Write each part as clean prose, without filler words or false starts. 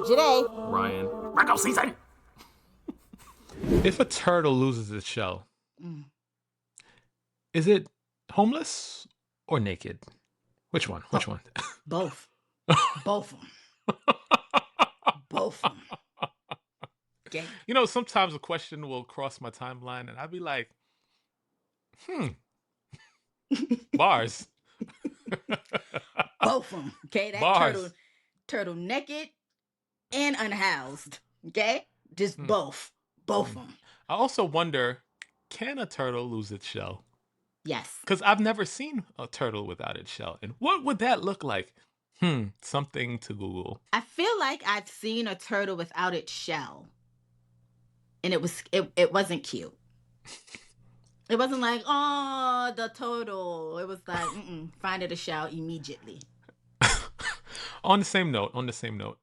Joyhdae. Ryan. Virgo season. If a turtle loses its shell, is it homeless or naked? Which one? Which one? Both. Both of them. Both of them. Okay. You know, sometimes a question will cross my timeline and I'll be like, bars. Both of them. Okay. That Bars. turtle naked and unhoused. Okay. Just both. Both of them. I also wonder, can a turtle lose its shell? Yes. Because I've never seen a turtle without its shell. And what would that look like? Something to Google. I feel like I've seen a turtle without its shell. And it wasn't cute. It wasn't like, oh, the turtle. It was like, find it a shell immediately. On the same note,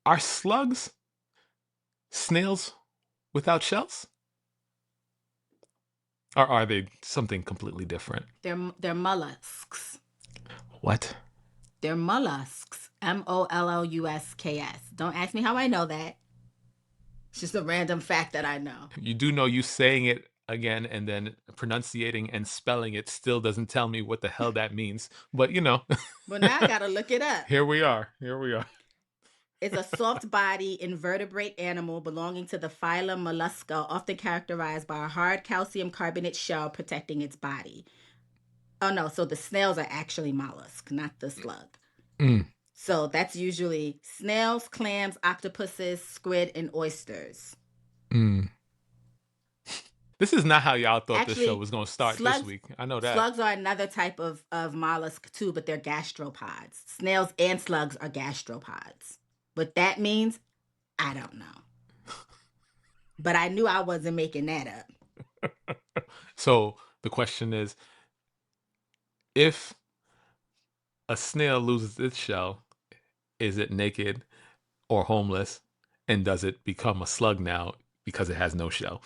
are slugs snails without shells? Or are they something completely different? They're mollusks. What? They're mollusks. MOLLUSKS. Don't ask me how I know that. It's just a random fact that I know. You do know you saying it again and then pronunciating and spelling it still doesn't tell me what the hell that means. But, you know. Well, now I got to look it up. Here we are. It's a soft-bodied invertebrate animal belonging to the phylum Mollusca, often characterized by a hard calcium carbonate shell protecting its body. Oh, no. So the snails are actually mollusk, not the slug. So that's usually snails, clams, octopuses, squid, and oysters. This is not how y'all thought this show was going to start this week. I know that. Slugs are another type of mollusk too, but they're gastropods. Snails and slugs are gastropods. What that means, I don't know. But I knew I wasn't making that up. So the question is, if a snail loses its shell, is it naked or homeless? And does it become a slug now because it has no shell?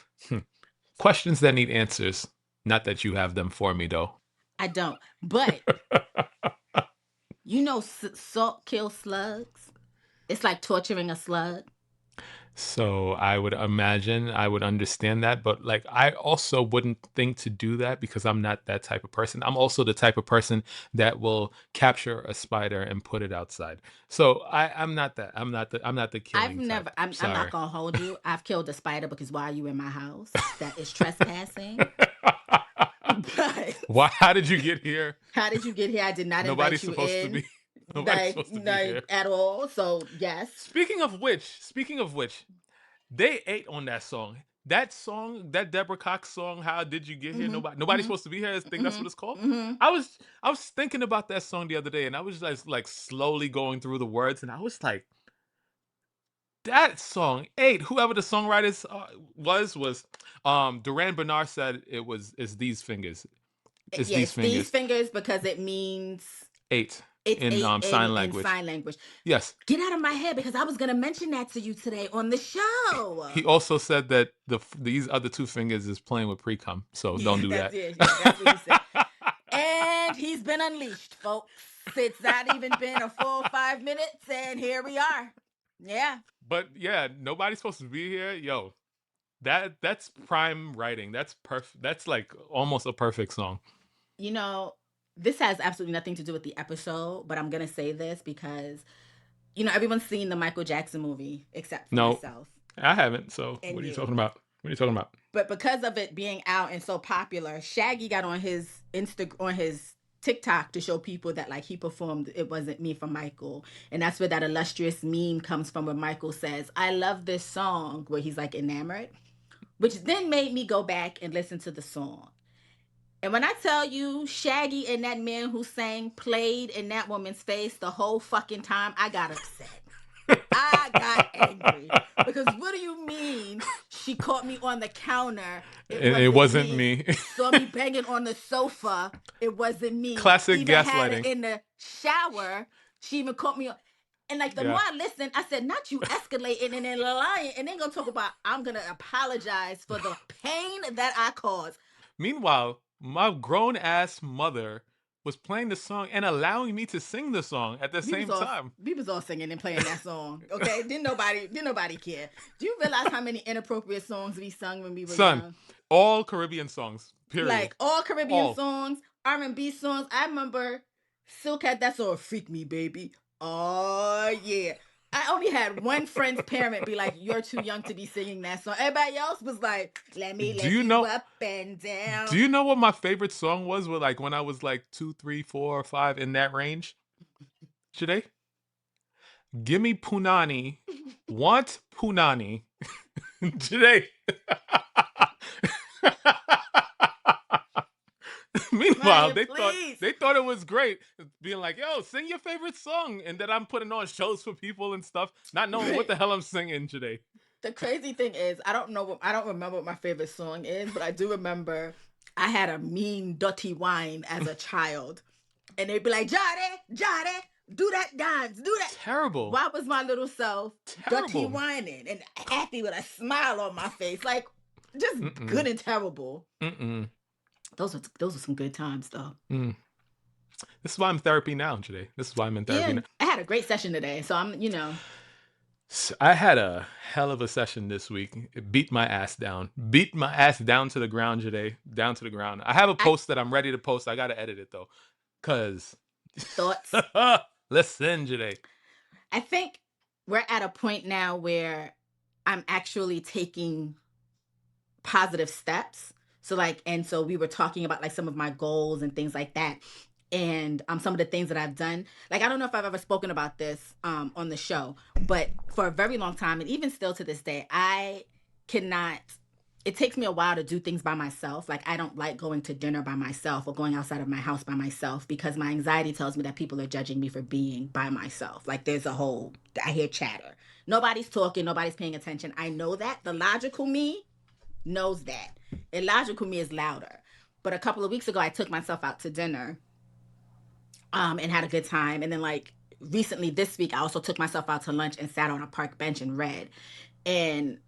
Questions that need answers. Not that you have them for me, though. I don't. But, you know, salt kills slugs. It's like torturing a slug. So I would imagine I would understand that. But like, I also wouldn't think to do that because I'm not that type of person. I'm also the type of person that will capture a spider and put it outside. So I'm not that. I'm not the killing type. I'm not going to hold you. I've killed a spider because why are you in my house? That is trespassing. But how did you get here? How did you get here? I did not Nobody's invite you supposed in. to be. Nobody's supposed to be here at all. So yes. Speaking of which, they ate on that song. That song, that Deborah Cox song, "How Did You Get Here?" Nobody's supposed to be here. I think that's what it's called. I was thinking about that song the other day, and I was just like slowly going through the words, and I was like, that song ate. Whoever the songwriters was Duran Bernard said it's these fingers. It's these fingers. These fingers because it means eight. In sign language. Yes. Get out of my head because I was going to mention that to you today on the show. He also said that these other two fingers is playing with pre-cum, so don't do that. That's what he said. And he's been unleashed, folks. It's not even been a full 5 minutes, and here we are. Yeah. But yeah, nobody's supposed to be here. Yo, that's prime writing. That's perfect. That's like almost a perfect song. You know, this has absolutely nothing to do with the episode, but I'm going to say this because, you know, everyone's seen the Michael Jackson movie except for myself. I haven't. So what are you talking about? But because of it being out and so popular, Shaggy got on his TikTok to show people that like he performed "It Wasn't Me" for Michael. And that's where that illustrious meme comes from where Michael says, "I love this song," where he's like enamored, which then made me go back and listen to the song. And when I tell you, Shaggy and that man who sang played in that woman's face the whole fucking time, I got upset. I got angry. Because what do you mean she caught me on the counter? It wasn't me. Saw me banging on the sofa. It wasn't me. Classic even gaslighting. Had it in the shower. She even caught me on. And like the more I listened, I said, not you escalating and then lying. And then gonna talk about, I'm going to apologize for the pain that I caused. Meanwhile, my grown-ass mother was playing the song and allowing me to sing the song at the same time. We was all singing and playing that song. Okay, didn't nobody care. Do you realize how many inappropriate songs we sung when we were young? All Caribbean songs. Period. Like all Caribbean songs, R&B songs. I remember Silk had that song, "Freak Me, Baby." Oh yeah. I only had one friend's parent be like, "You're too young to be singing that song." Everybody else was like, "Let me let you up and down." Do you know what my favorite song was? With like when I was like 2, 3, 4, 5 in that range? Joyhdae? Gimme Punani. Want Punani. Joyhdae. Meanwhile, they thought it was great, being like, "Yo, sing your favorite song," and then I'm putting on shows for people and stuff, not knowing what the hell I'm singing today. The crazy thing is, I don't remember what my favorite song is, but I do remember I had a mean dirty wine as a child, and they'd be like, "Joyhdae, do that dance, do that." Terrible. Why was my little self dirty whining and happy with a smile on my face, like just good and terrible? Those are some good times, though. This is why I'm in therapy now, Joyhdae. This is why I'm in therapy now. I had a great session today, so I'm, I had a hell of a session this week. It beat my ass down. Beat my ass down to the ground, Joyhdae. Down to the ground. I have a post that I'm ready to post. I got to edit it, though. Because... Thoughts? Listen, Joyhdae. I think we're at a point now where I'm actually taking positive steps. So we were talking about like some of my goals and things like that. And some of the things that I've done. Like, I don't know if I've ever spoken about this on the show, but for a very long time, and even still to this day, it takes me a while to do things by myself. Like, I don't like going to dinner by myself or going outside of my house by myself because my anxiety tells me that people are judging me for being by myself. Like, I hear chatter. Nobody's talking, nobody's paying attention. I know that. The logical me knows that. Illogical me is louder. But a couple of weeks ago, I took myself out to dinner and had a good time. And then like recently this week, I also took myself out to lunch and sat on a park bench and read. And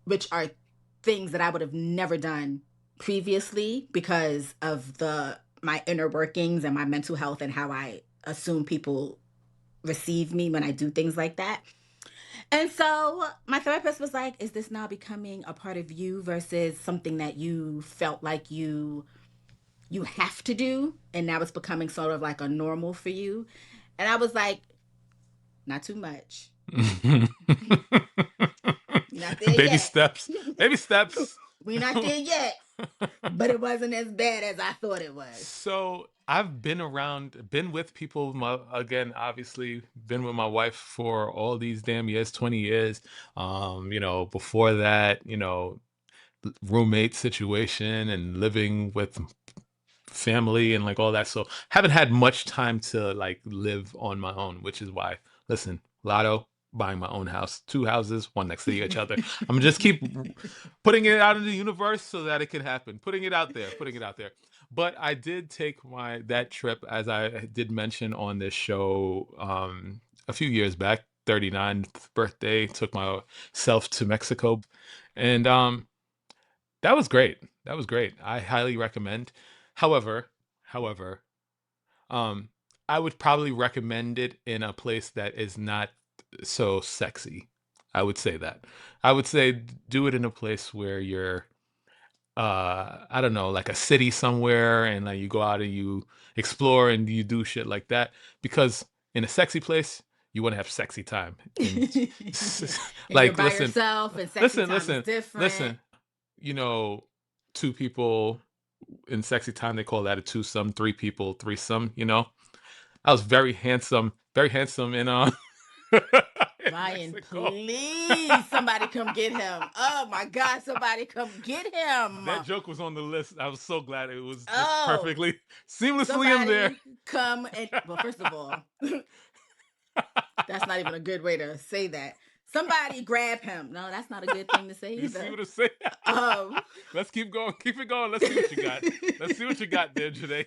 which are things that I would have never done previously because of my inner workings and my mental health and how I assume people receive me when I do things like that. And so my therapist was like, "Is this now becoming a part of you versus something that you felt like you have to do, and now it's becoming sort of like a normal for you?" And I was like, "Not too much." Not there Baby yet. steps. Baby steps. We're not there yet. But it wasn't as bad as I thought it was. So I've been with people, obviously been with my wife for all these damn years, 20 years. Before that, roommate situation and living with family and like all that. So haven't had much time to like live on my own, which is why, listen, Lotto, buying my own house, 2 houses, one next to each other. I'm gonna just keep putting it out in the universe so that it can happen. Putting it out there. But I did take that trip, as I did mention on this show a few years back, 39th birthday, took myself to Mexico. And that was great. I highly recommend. However, I would probably recommend it in a place that is not so sexy. I would say that. I would say do it in a place where you're I don't know, like a city somewhere, and like you go out and you explore and you do shit like that, because in a sexy place you want to have sexy time. And, like, you're by yourself, and sexy time is different. Listen, 2 people in sexy time, they call that a twosome. 3 people, threesome. I was very handsome in Ryan, please, somebody come get him. Oh my God, somebody come get him. That joke was on the list. I was so glad it was just perfectly, seamlessly in there. Come and, well, first of all, that's not even a good way to say that. Somebody grab him. No, that's not a good thing to say either. You see what I'm saying? Let's keep going. Keep it going. Let's see what you got. Let's see what you got there, Joyhdae.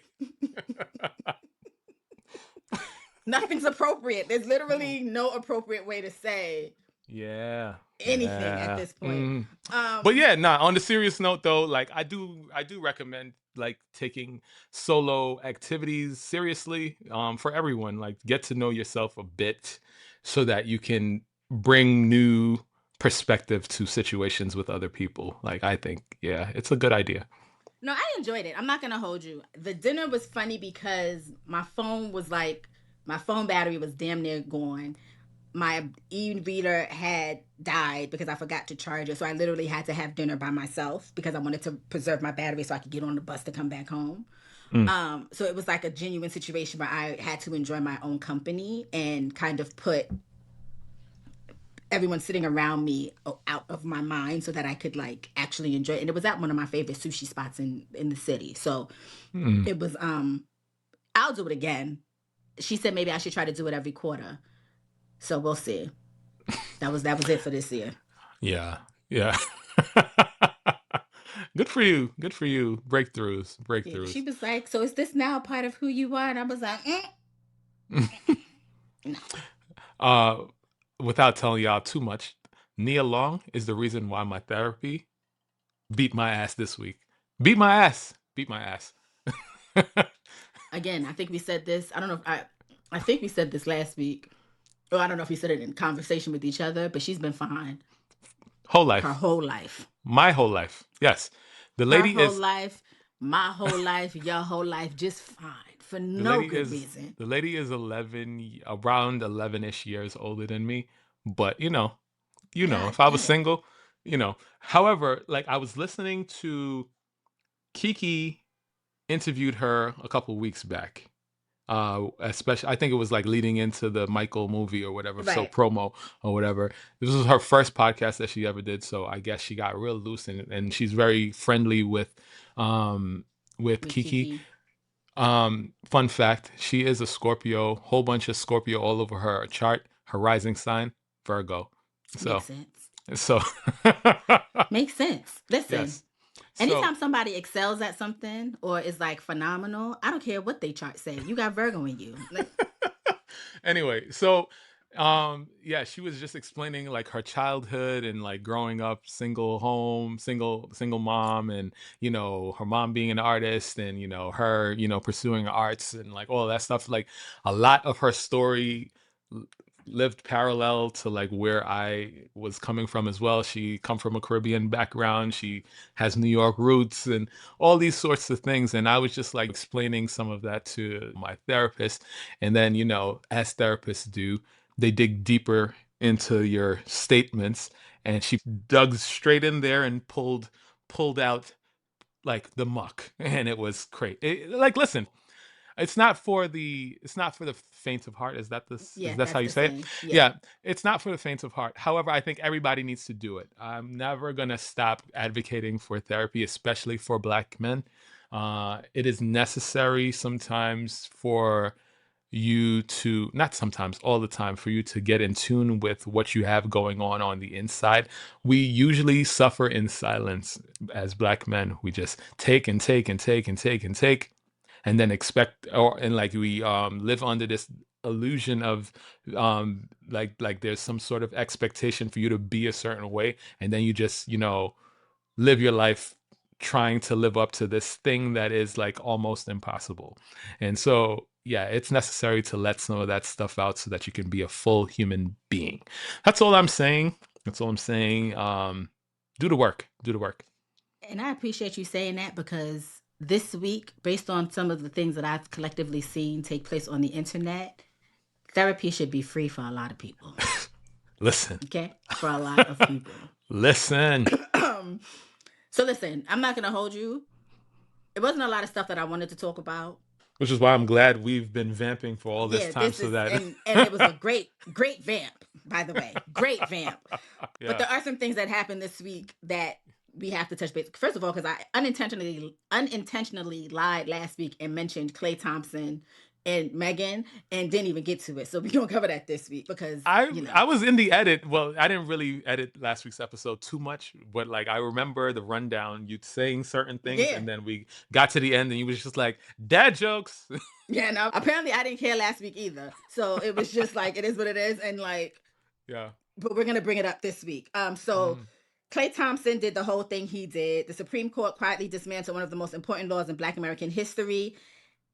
Nothing's appropriate. There's literally no appropriate way to say anything at this point. But yeah, on the serious note though, like I do recommend like taking solo activities seriously, for everyone. Like, get to know yourself a bit so that you can bring new perspective to situations with other people. Like, I think, yeah, it's a good idea. No, I enjoyed it. I'm not gonna hold you. The dinner was funny because my phone battery was damn near gone. My e-reader had died because I forgot to charge it. So I literally had to have dinner by myself because I wanted to preserve my battery so I could get on the bus to come back home. Mm. So it was like a genuine situation where I had to enjoy my own company and kind of put everyone sitting around me out of my mind so that I could like actually enjoy it. And it was at one of my favorite sushi spots in the city. So Mm. it was I'll do it again. She said maybe I should try to do it every quarter. So we'll see. That was it for this year. Yeah. Yeah. Good for you. Good for you. Breakthroughs. Yeah, she Breakthroughs. was like, "So is this now part of who you are?" And I was like, "No." uh, Without telling y'all too much, Nia Long is the reason why my therapy beat my ass this week. Beat my ass. Beat my ass. Again, I think we said this. I don't know if I think we said this last week. Or I don't know if we said it in conversation with each other, but she's been fine Whole her life. whole life. My whole life. Yes. The Her lady whole is life, my whole life, your whole life, just fine for the no lady good is reason. the lady is 11, around 11ish years older than me. But God if I was damn. single, However, like, I was listening to Kiki interviewed her a couple weeks back. Especially, I think it was like leading into the Michael movie or whatever, so Right. promo or whatever. This was her first podcast that she ever did, so I guess she got real loose, and she's very friendly with With Kiki. Kiki. Fun fact: she is a Scorpio. Whole bunch of Scorpio all over her chart. Her rising sign, Virgo. Makes So, sense. so Makes sense. Listen, yes. So anytime somebody excels at something or is like phenomenal, I don't care what they chart say. You got Virgo in you. Like, anyway, so yeah, she was just explaining like her childhood and like growing up single home, single mom, and her mom being an artist, and her pursuing arts and like all that stuff. Like, a lot of her story l- lived parallel to like where I was coming from as well. She come from a Caribbean background. She has New York roots and all these sorts of things. And I was just like explaining some of that to my therapist. And then, as therapists do, they dig deeper into your statements. And she dug straight in there and pulled out like the muck. And it was great. Like, listen, it's not for the faint of heart. Is that this? Is yeah, that's how that's you the say it? saying. Yeah. Yeah, it's not for the faint of heart. However, I think everybody needs to do it. I'm never gonna stop advocating for therapy, especially for Black men. It is necessary sometimes for you to, not sometimes, all the time, for you to get in tune with what you have going on the inside. We usually suffer in silence as Black men. We just take and take and take and take and take, and then expect, and like we live under this illusion of like there's some sort of expectation for you to be a certain way, and then you just live your life trying to live up to this thing that is like almost impossible. And so, yeah, it's necessary to let some of that stuff out so that you can be a full human being. That's all I'm saying. That's all I'm saying. Do the work. Do the work. And I appreciate you saying that because this week, based on some of the things that I've collectively seen take place on the internet, therapy should be free for a lot of people. Listen. Okay? For a lot of people. Listen. So listen, I'm not going to hold you. It wasn't a lot of stuff that I wanted to talk about. Which is why I'm glad we've been vamping for all this Yeah, time, this so is that and it was a great vamp, by the way. Great vamp. But yeah. there are some things that happened this week that we have to touch base. First of all, because I unintentionally lied last week and mentioned Klay Thompson and Megan and didn't even get to it. So we're gonna cover that this week because I was in the edit. Well, I didn't really edit last week's episode too much, but like I remember the rundown, you saying certain things, yeah. and then we got to the end, and you was just like, "Dad jokes." Yeah, no. Apparently I didn't care last week either. So it was just like it is what it is, and like Yeah. but we're gonna bring it up this week. So Mm. Klay Thompson did the whole thing he did. The Supreme Court quietly dismantled one of the most important laws in Black American history.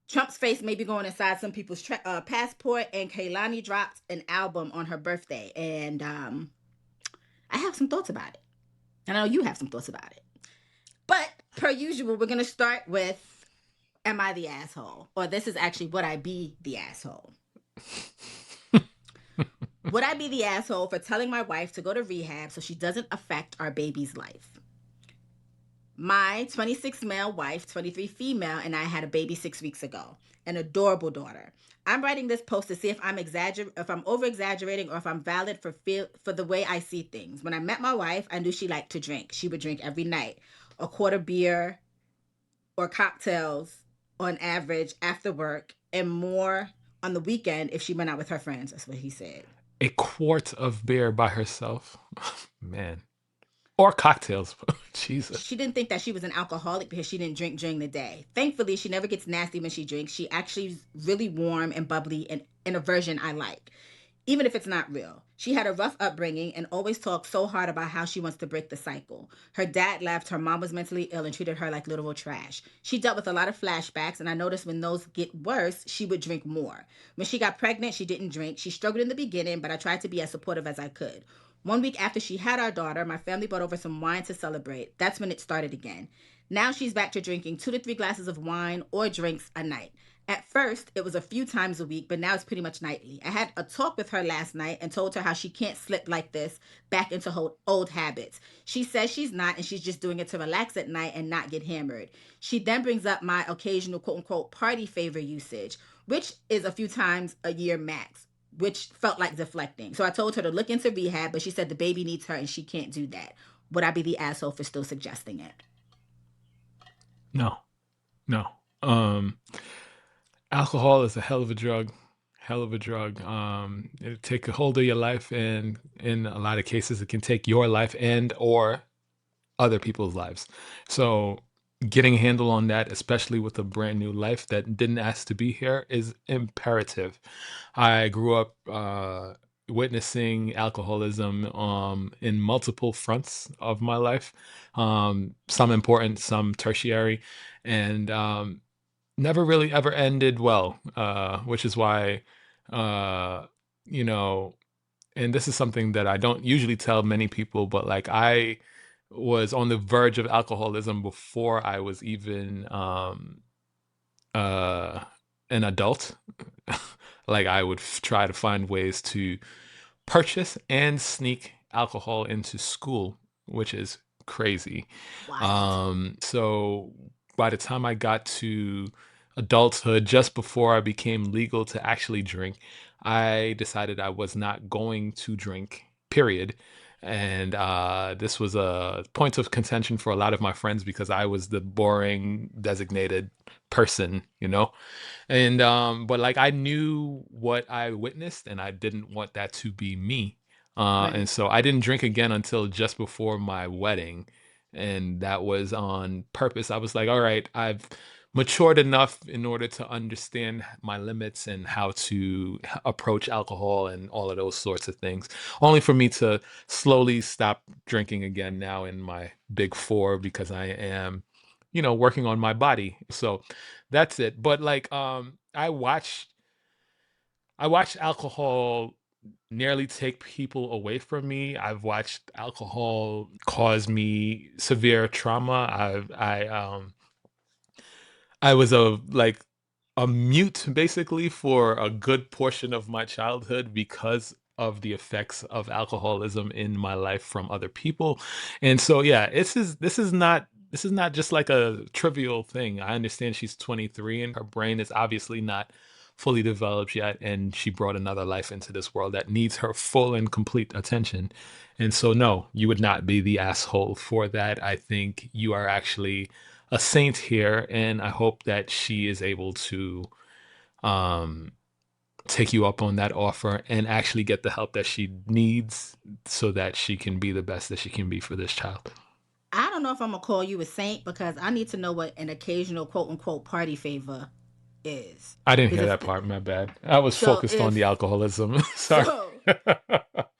Trump's face may be going inside some people's passport, and Kehlani dropped an album on her birthday. And I have some thoughts about it. And I know you have some thoughts about it. But per usual, we're going to start with, am I the asshole? Or this is actually, would I be the asshole? Would I be the asshole for telling my wife to go to rehab so she doesn't affect our baby's life? My 26 male wife, 23 female, and I had a baby 6 weeks ago, an adorable daughter. I'm writing this post to see if I'm over exaggerating or if I'm valid for the way I see things. When I met my wife, I knew she liked to drink. She would drink every night, a quart of beer or cocktails on average after work, and more on the weekend if she went out with her friends. That's what he said. A quart of beer by herself, man. Or cocktails. Jesus. She didn't think that she was an alcoholic because she didn't drink during the day. Thankfully, she never gets nasty when she drinks. She actually is really warm and bubbly and in a version I like, even if it's not real. She had a rough upbringing and always talked so hard about how she wants to break the cycle. Her dad left, her mom was mentally ill and treated her like literal trash. She dealt with a lot of flashbacks, and I noticed when those get worse, she would drink more. When she got pregnant, she didn't drink. She struggled in the beginning, but I tried to be as supportive as I could. 1 week after she had our daughter, my family brought over some wine to celebrate. That's when it started again. Now she's back to drinking 2 to 3 glasses of wine or drinks a night. At first, it was a few times a week, but now it's pretty much nightly. I had a talk with her last night and told her how she can't slip like this back into her old habits. She says she's not, and she's just doing it to relax at night and not get hammered. She then brings up my occasional quote-unquote party favor usage, which is a few times a year max, which felt like deflecting. So I told her to look into rehab, but she said the baby needs her and she can't do that. Would I be the asshole for still suggesting it? No. Alcohol is a hell of a drug. It'll take a hold of your life, and in a lot of cases, it can take your life and or other people's lives. So getting a handle on that, especially with a brand new life that didn't ask to be here, is imperative. I grew up witnessing alcoholism in multiple fronts of my life, some important, some tertiary, and never really ever ended well, which is why, uh, you know, and this is something that I don't usually tell many people, but like I was on the verge of alcoholism before I was even uh, an adult. Like I would try to find ways to purchase and sneak alcohol into school, which is crazy. So by the time I got to adulthood, just before I became legal to actually drink, I decided I was not going to drink, period. And this was a point of contention for a lot of my friends because I was the boring designated person, and but like I knew what I witnessed and I didn't want that to be me. Right. And so I didn't drink again until just before my wedding. And that was on purpose. I was like, all right, I've matured enough in order to understand my limits and how to approach alcohol and all of those sorts of things. Only for me to slowly stop drinking again now in my big four because I am, working on my body. So that's it. But like I watched alcohol nearly take people away from me. I've watched alcohol cause me severe trauma. I was a mute basically for a good portion of my childhood because of the effects of alcoholism in my life from other people. And so yeah, this is not just like a trivial thing. I understand she's 23 and her brain is obviously not fully developed yet, and she brought another life into this world that needs her full and complete attention. And so no, you would not be the asshole for that. I think you are actually a saint here, and I hope that she is able to um, take you up on that offer and actually get the help that she needs so that she can be the best that she can be for this child. I don't know if I'm gonna call you a saint because I need to know what an occasional quote unquote party favor is. I didn't hear Because that part, my bad. I was focused on the if alcoholism. Sorry. so,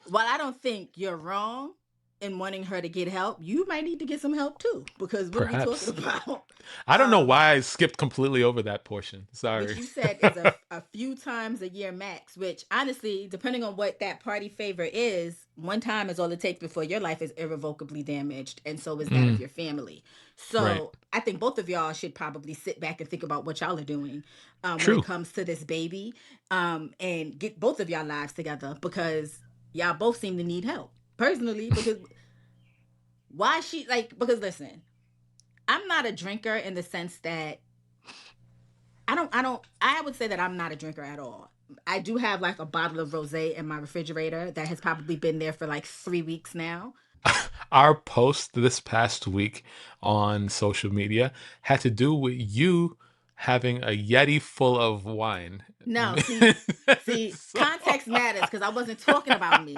while I don't think you're wrong, and wanting her to get help, you might need to get some help too, because what Perhaps. are we talking about? I don't know why I skipped completely over that portion. Sorry. Which you said is a few times a year max, which honestly, depending on what that party favor is, one time is all it takes before your life is irrevocably damaged, and so is that of your family. So Right. I think both of y'all should probably sit back and think about what y'all are doing when True. it comes to this baby, and get both of y'all lives together, because y'all both seem to need help. Personally, because why she like, because listen, I'm not a drinker in the sense that I would say that I'm not a drinker at all. I do have like a bottle of rosé in my refrigerator that has probably been there for like 3 weeks now. Our post this past week on social media had to do with you having a Yeti full of wine. No, see, So- context matters, because I wasn't talking about me.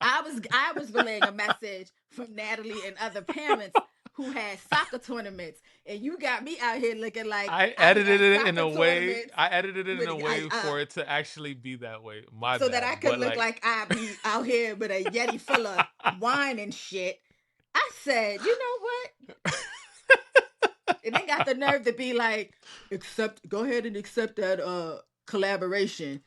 I was relaying a message from Natalie and other parents who had soccer tournaments, and you got me out here looking like I edited it in a way. tournaments I edited it in a with- way I- for it to actually be that way. My so bad. that I could But, look like I be out here with a Yeti full of wine and shit. I said, you know what? And they got the nerve to be like, go ahead and accept that collaboration.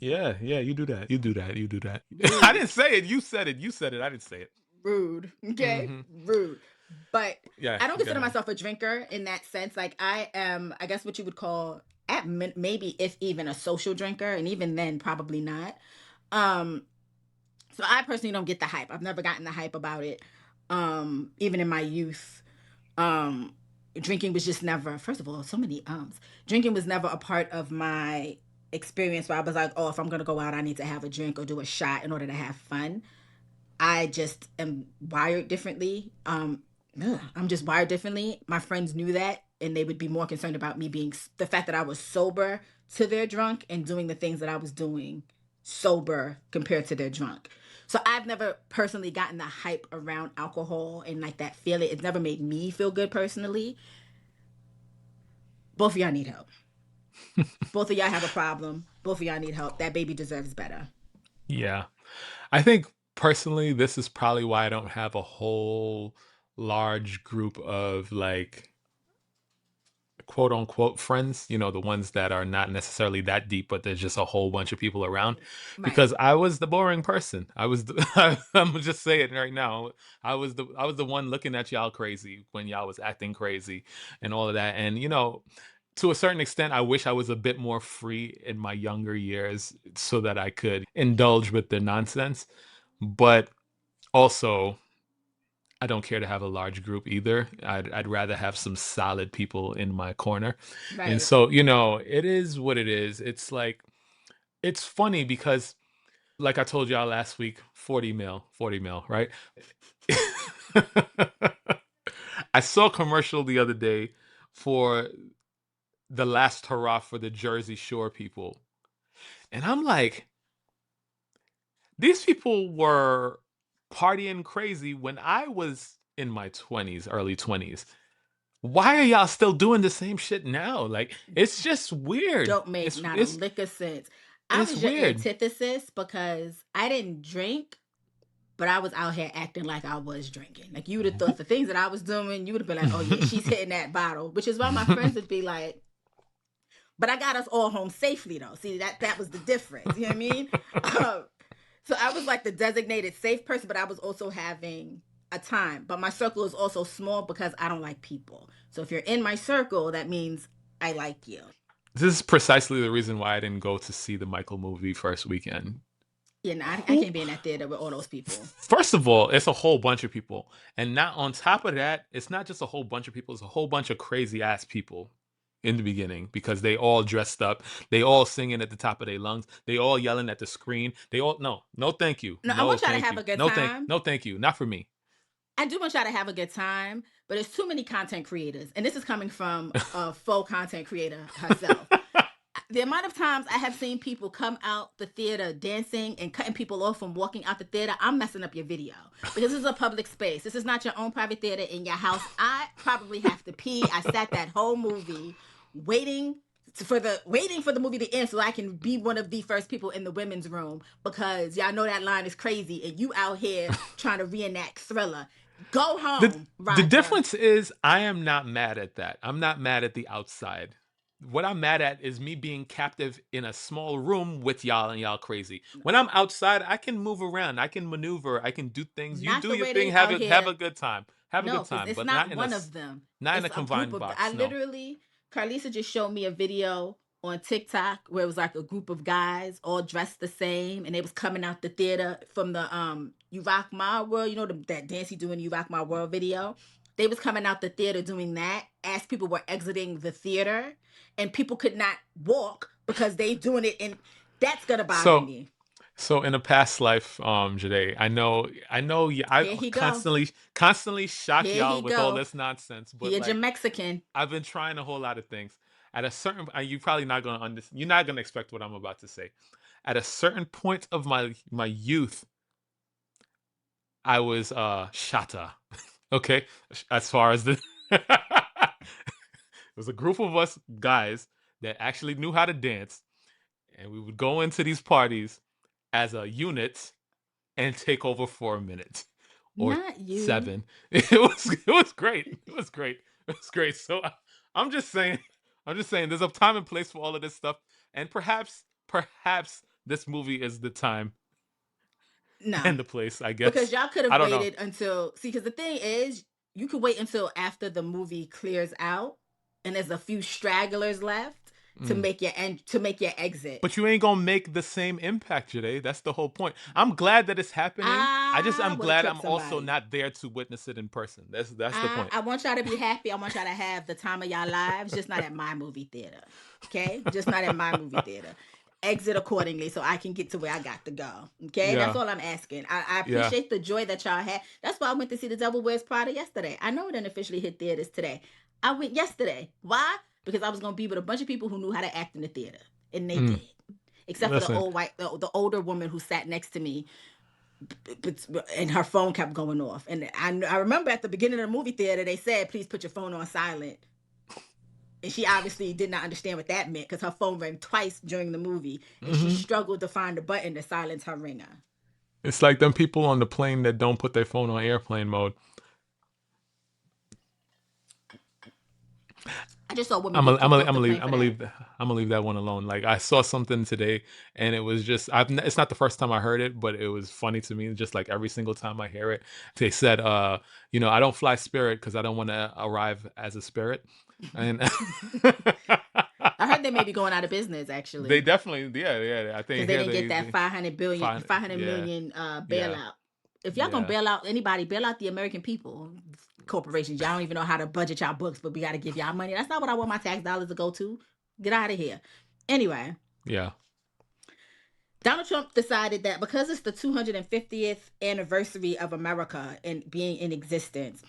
Yeah, you do that. You do that. I didn't say it. You said it. I didn't say it. Rude. Okay? Rude. But Yeah, I don't consider go ahead. myself a drinker in that sense. Like, I am, I guess what you would call, maybe if even a social drinker, and even then probably not. So I personally don't get the hype. I've never gotten the hype about it. Even in my youth, drinking was just never, first of all, so many drinking was never a part of my experience where I was like, oh, if I'm gonna go out, I need to have a drink or do a shot in order to have fun. I just am wired differently. I'm just wired differently. My friends knew that, and they would be more concerned about me being, the fact that I was sober to their drunk and doing the things that I was doing sober compared to their drunk. So I've never personally gotten the hype around alcohol and like that feeling. It's never made me feel good personally. Both of y'all need help. Both of y'all have a problem. Both of y'all need help. That baby deserves better. Yeah. I think personally, this is probably why I don't have a whole large group of like quote unquote friends, the ones that are not necessarily that deep, but there's just a whole bunch of people around. Right. Because I was the boring person. I'm gonna just say it right now. I was the one looking at y'all crazy when y'all was acting crazy and all of that. And to a certain extent, I wish I was a bit more free in my younger years so that I could indulge with the nonsense. But also, I don't care to have a large group either. I'd rather have some solid people in my corner. Right. And so, it is what it is. It's like, it's funny because, like I told y'all last week, 40 mil, right? I saw a commercial the other day for the last hurrah for the Jersey Shore people. And I'm like, these people were partying crazy when I was in my 20s, early 20s. Why are y'all still doing the same shit now? Like, it's just weird. Don't make not a lick of sense. I was your antithesis, because I didn't drink, but I was out here acting like I was drinking. Like, you would have thought the things that I was doing, you would have been like, oh yeah, she's hitting that bottle. Which is why my friends would be like, but I got us all home safely though. See, that was the difference. You know what I mean? So I was like the designated safe person, but I was also having a time. But my circle is also small because I don't like people. So if you're in my circle, that means I like you. This is precisely the reason why I didn't go to see the Michael movie first weekend. Yeah, no, I can't be in that theater with all those people. First of all, it's a whole bunch of people. And now on top of that, it's not just a whole bunch of people, it's a whole bunch of crazy ass people in the beginning, because they all dressed up, they all singing at the top of their lungs, they all yelling at the screen, they all no thank you. No, I want y'all to have a good time. No thank you, not for me. I do want y'all to have a good time, but there's too many content creators, and this is coming from a faux content creator herself. The amount of times I have seen people come out the theater dancing and cutting people off from walking out the theater, I'm messing up your video, because this is a public space. This is not your own private theater in your house. I probably have to pee. I sat that whole movie waiting waiting for the movie to end so I can be one of the first people in the women's room, because y'all know that line is crazy and you out here trying to reenact Thriller. Go home, The Roger. difference is I am not mad at that. I'm not mad at the outside. What I'm mad at is me being captive in a small room with y'all and y'all crazy. When I'm outside, I can move around, I can maneuver, I can do things. You Not do the your way thing, they out have here. a good time. Have a No, good because time, it's but not not in one of them. not in It's a a group combined of. box. I No. literally, Carlisa just showed me a video on TikTok where it was like a group of guys all dressed the same, and they was coming out the theater from the You Rock My World. You know that dance you do in You Rock My World video. They was coming out the theater doing that as people were exiting the theater, and people could not walk because they doing it, and that's gonna bother me. So in a past life, Joyhdae, I know, I Here he go. constantly shock Here y'all he with all go. this nonsense, but He a like Mexican. I've been trying a whole lot of things. At a certain, you probably not gonna understand. You're not gonna expect what I'm about to say. At a certain point of my youth, I was shata. Okay, as far as the it was a group of us guys that actually knew how to dance, and we would go into these parties as a unit and take over for a minute or Not you. 7. It was great. It was great. It was great. So I'm just saying, there's a time and place for all of this stuff, and perhaps this movie is the time No. and the place. I Because guess y'all could I have don't know. waited until, see, because the thing is, you could wait until after the movie clears out and there's a few stragglers left to Mm. make your exit. But you ain't gonna make the same impact today. That's the whole point. I'm glad that it's happening. I I'm would have glad killed I'm also somebody. not there to witness it in person. That's the point. I want y'all to be happy. I want y'all to have the time of y'all lives, just not at my movie theater. Okay? Just not at my movie theater. Exit accordingly so I can get to where I got to go. Okay? That's Yeah, all I'm asking. I yeah. appreciate the joy that y'all had. That's why I went to see The Devil Wears Prada yesterday. I know it didn't officially hit theaters today. I went yesterday. Why? Because I was going to be with a bunch of people who knew how to act in the theater. And they Mm. did. Except for Listen, the older woman who sat next to me, and her phone kept going off. And I remember at the beginning of the movie theater, they said, please put your phone on silent. And she obviously did not understand what that meant because her phone rang twice during the movie and she struggled to find a button to silence her ringer. it's like them people on the plane that don't put their phone on airplane mode. I just saw women get kicked off the plane for that. I'm gonna leave that one alone. Like I saw something today, and it was just it's not the first time I heard it, but it was funny to me. Just like every single time I hear it, they said, I don't fly Spirit because I don't want to arrive as a spirit, and I heard they may be going out of business actually they definitely, yeah. I because think they here didn't get that 500 yeah, million yeah, bailout. If y'all gonna yeah. bail out anybody, bail out the American people. Corporations, y'all don't even know how to budget y'all books, but we got to give y'all money. That's not what I want my tax dollars to go to. Get out of here. Anyway, Yeah. Donald Trump decided that because it's the 250th anniversary of America and being in existence,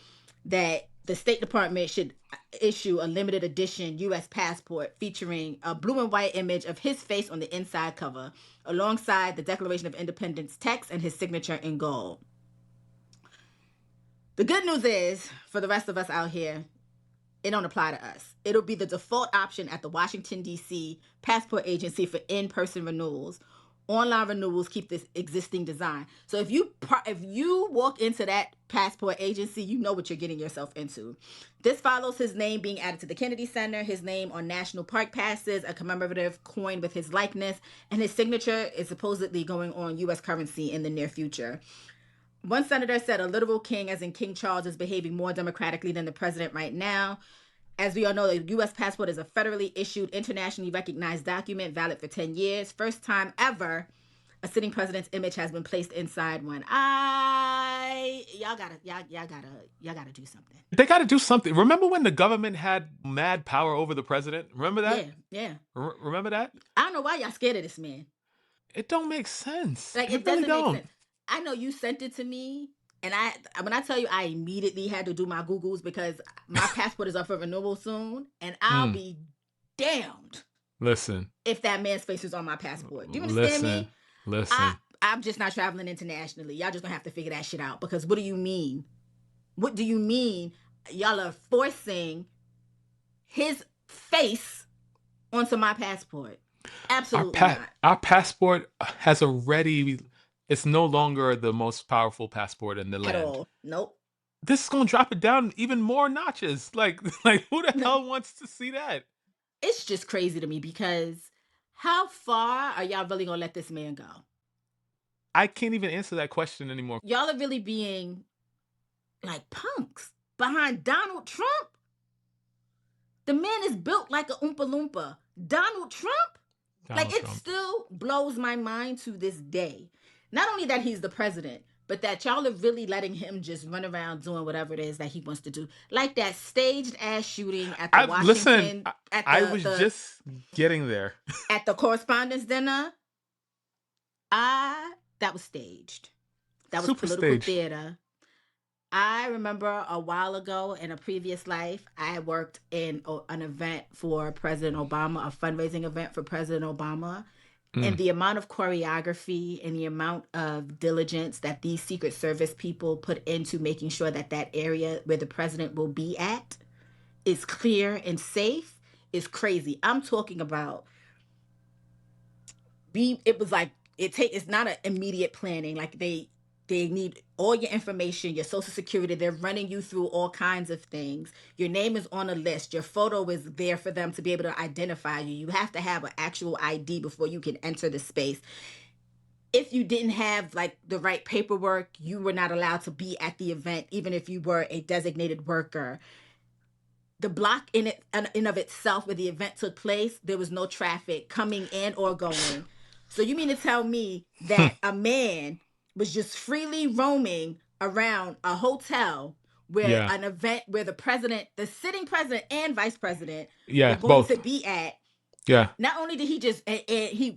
that the State Department should issue a limited edition U.S. passport featuring a blue and white image of his face on the inside cover, alongside the Declaration of Independence text and his signature in gold. The good news is, for the rest of us out here, it don't apply to us. It'll be the default option at the Washington, D.C. passport agency for in-person renewals. Online renewals keep this existing design. So if you walk into that passport agency, you know what you're getting yourself into. This follows his name being added to the Kennedy Center, his name on national park passes, a commemorative coin with his likeness, and his signature is supposedly going on U.S. currency in the near future. One senator said a literal king, as in King Charles, is behaving more democratically than the president right now. As we all know, the U.S. passport is a federally issued, internationally recognized document valid for 10 years. First time ever a sitting president's image has been placed inside one. Y'all gotta do something. They got to do something. Remember when the government had mad power over the president? Remember that? Yeah. Remember that? I don't know why y'all scared of this man. It don't make sense. Like, It it really doesn't make don't. sense. I know you sent it to me, and when I tell you, I immediately had to do my Googles because my passport is up for renewal soon, and I'll be damned Listen. if that man's face is on my passport. Do you understand me? Listen. I'm just not traveling internationally. Y'all just gonna have to figure that shit out, because what do you mean? What do you mean y'all are forcing his face onto my passport. Absolutely not. Our passport has already. It's no longer the most powerful passport in the At land. all. Nope. This is gonna drop it down even more notches. Like who the hell wants to see that? It's just crazy to me because how far are y'all really gonna let this man go? I can't even answer that question anymore. Y'all are really being like punks behind Donald Trump. The man is built like a Oompa Loompa. Donald Trump? Like, Donald it Trump. still blows my mind to this day. Not only that he's the president, but that y'all are really letting him just run around doing whatever it is that he wants to do. Like that staged ass shooting at the Listen. Washington, at I was the just getting there. at the Correspondents Dinner. That was staged. That was Super political staged. theater. I remember a while ago in a previous life, I worked in an event for President Obama, a fundraising event for President Obama. And the amount of choreography and the amount of diligence that these Secret Service people put into making sure that that area where the president will be at is clear and safe is crazy. I'm talking about it was like it's not an immediate planning. Like they need all your information, your social security. They're running you through all kinds of things. Your name is on a list. Your photo is there for them to be able to identify you. You have to have an actual ID before you can enter the space. If you didn't have like the right paperwork, you were not allowed to be at the event, even if you were a designated worker. The block in of itself where the event took place, there was no traffic coming in or going. So you mean to tell me that a man was just freely roaming around a hotel where Yeah. an event where the sitting president and vice president were Yeah. going Both. to be at? Yeah. Not only did he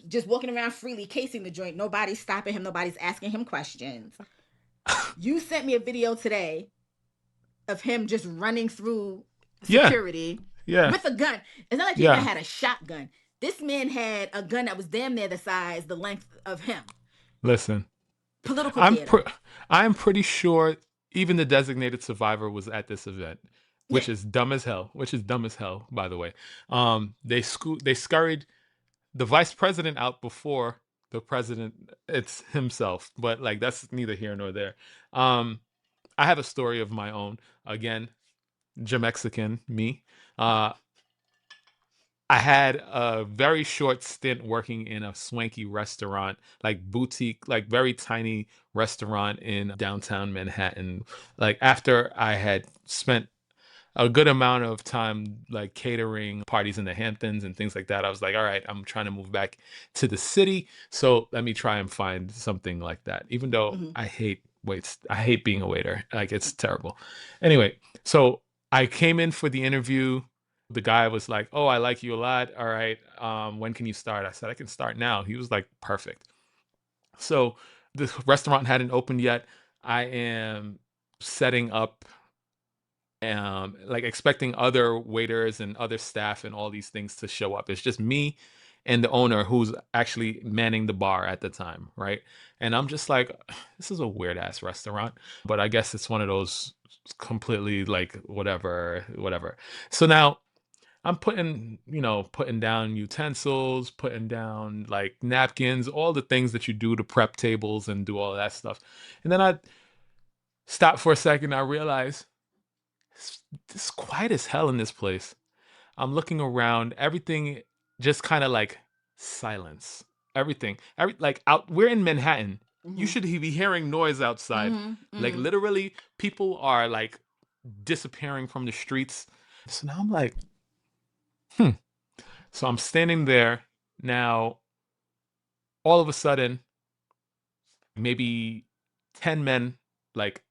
just walking around freely casing the joint, nobody's stopping him, nobody's asking him questions. You sent me a video today of him just running through Yeah. security Yeah. with a gun. It's not like he even Yeah. had a shotgun. This man had a gun that was damn near the length of him. Listen. Political theater. I'm pretty sure even the designated survivor was at this event, which Yeah. is dumb as hell. Which is dumb as hell, by the way. They scurried the vice president out before the president it's himself, but like that's neither here nor there. I have a story of my own. Again, Jamexican me. I had a very short stint working in a swanky restaurant, like boutique, like very tiny restaurant in downtown Manhattan. Like after I had spent a good amount of time like catering parties in the Hamptons and things like that, I was like, all right, I'm trying to move back to the city. So let me try and find something like that. Even though Mm-hmm. I hate waits, I hate being a waiter. Like it's terrible. Anyway, so I came in for the interview. The guy was like, "Oh, I like you a lot. All right, when can you start?" I said, "I can start now." He was like, "Perfect." So the restaurant hadn't opened yet. I am setting up, like expecting other waiters and other staff and all these things to show up. It's just me and the owner who's actually manning the bar at the time, right? And I'm just like, this is a weird ass restaurant, but I guess it's one of those completely like whatever, whatever. So now I'm putting down utensils, putting down like napkins, all the things that you do to prep tables and do all of that stuff. And then I stop for a second. I realize it's quiet as hell in this place. I'm looking around, everything just kind of like silence. Everything, like out. We're in Manhattan. You Mm-hmm. should be hearing noise outside. Mm-hmm. Like Mm-hmm. literally, people are like disappearing from the streets. So now I'm like, hmm. So I'm standing there now. All of a sudden, maybe 10 men like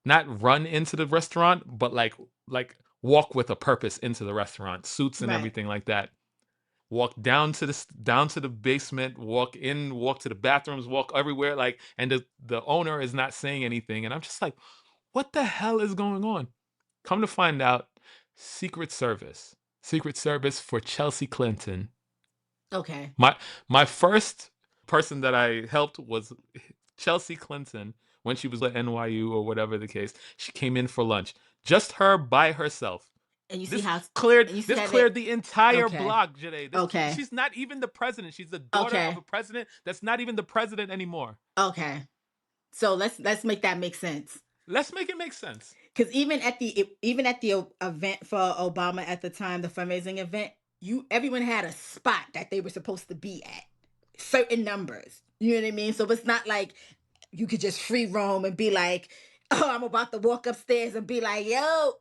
not run into the restaurant, but like walk with a purpose into the restaurant, suits and Right. everything like that. Walk down to the basement, walk in, walk to the bathrooms, walk everywhere, like, and the owner is not saying anything, and I'm just like, what the hell is going on? Come to find out, Secret Service, Secret Service for Chelsea Clinton. Okay. My first person that I helped was Chelsea Clinton when she was at NYU or whatever the case. She came in for lunch, just her by herself. And you see This how cleared and you see this that cleared the entire okay. block, Joyhdae. Okay. She's not even the president. She's the daughter of a president that's not even the president anymore. Okay. So let's make that make sense. Let's make it make sense. Because even at the event for Obama at the time, the fundraising event, everyone had a spot that they were supposed to be at, certain numbers. You know what I mean? So it's not like you could just free roam and be like, "Oh, I'm about to walk upstairs and be like, yo."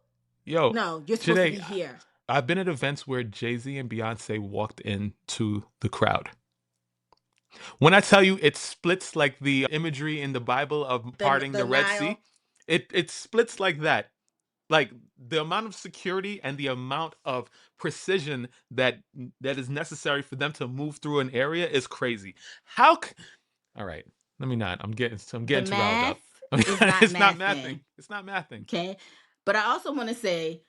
No, you're supposed to be here. I've been at events where Jay-Z and Beyonce walked into the crowd. When I tell you it splits like the imagery in the Bible of parting the Red Sea, it splits like that. Like the amount of security and the amount of precision that is necessary for them to move through an area is crazy. All right, let me not. I'm getting too riled up. It's not mathing. It's not mathing. Okay, but I also want to say,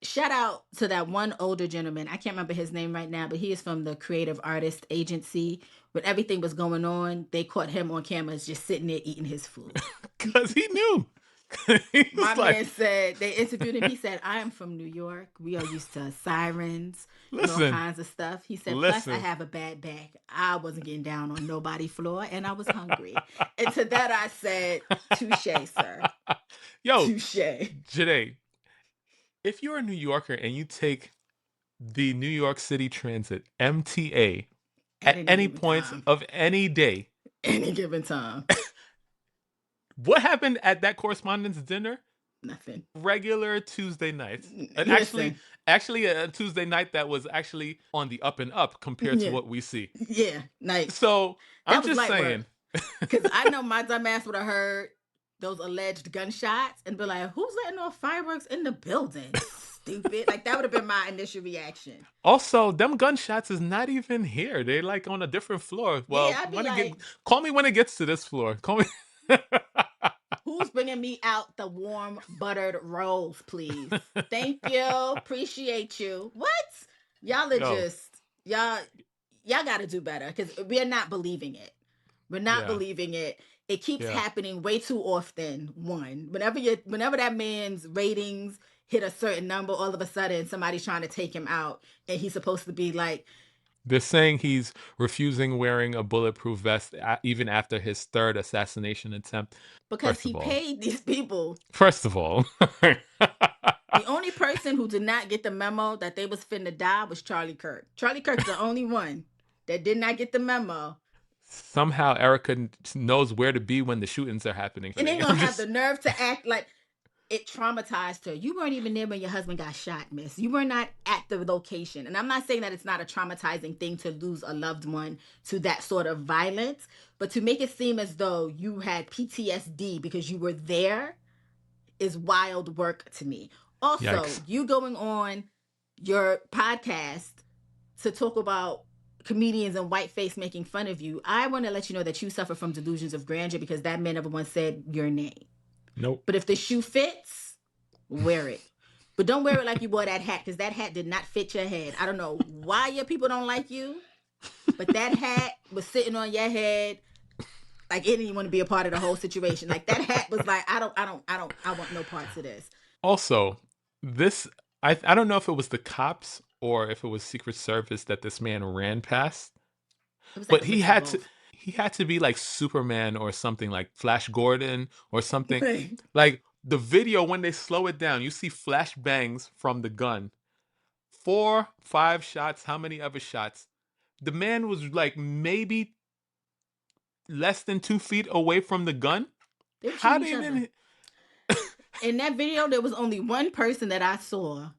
shout out to that one older gentleman. I can't remember his name right now, but he is from the Creative Artist Agency. When everything was going on, they caught him on cameras just sitting there eating his food. Because he knew. My man said, they interviewed him. He said, I am from New York. We are used to sirens and all kinds of stuff. He said, plus I have a bad back. I wasn't getting down on nobody's floor and I was hungry. And to that I said, touche, sir. Yo, touche. Joyhdae, if you're a New Yorker and you take the New York City Transit, MTA, at any point of any day, any given time, what happened at that correspondence dinner? Nothing. Regular Tuesday nights. And actually a Tuesday night that was actually on the up and up compared to what we see. Yeah, nice. So I'm just saying. Because I know my dumb ass would have heard those alleged gunshots and be like, who's letting off fireworks in the building? Stupid. Like, that would have been my initial reaction. Also, them gunshots is not even here. They're like on a different floor. Well, yeah, call me when it gets to this floor. Call me. Who's bringing me out the warm buttered rolls, please? Thank you. Appreciate you. What? Y'all are y'all got to do better because we're not believing it. We're not believing it. It keeps happening way too often. Whenever that man's ratings hit a certain number, all of a sudden somebody's trying to take him out and he's supposed to be like, they're saying he's refusing wearing a bulletproof vest even after his third assassination attempt. Because he paid these people. First of all. The only person who did not get the memo that they was finna die was Charlie Kirk. Charlie Kirk's the only one that did not get the memo. Somehow Erica knows where to be when the shootings are happening. And they don't have the nerve to act like it traumatized her. You weren't even there when your husband got shot, miss. You were not at the location. And I'm not saying that it's not a traumatizing thing to lose a loved one to that sort of violence, but to make it seem as though you had PTSD because you were there is wild work to me. Also, you going on your podcast to talk about comedians and whiteface making fun of you, I want to let you know that you suffer from delusions of grandeur because that man never once said your name. Nope. But if the shoe fits, wear it. But don't wear it like you wore that hat because that hat did not fit your head. I don't know why your people don't like you, but that hat was sitting on your head like it didn't want to be a part of the whole situation. Like that hat was like, I want no parts of this. Also, I don't know if it was the cops or if it was Secret Service that this man ran past, but he had to be like Superman or something, like Flash Gordon or something. Right. Like the video, when they slow it down, you see flash bangs from the gun. 4, 5 shots, how many other shots? The man was like maybe less than 2 feet away from the gun. How did they... In that video, there was only one person that I saw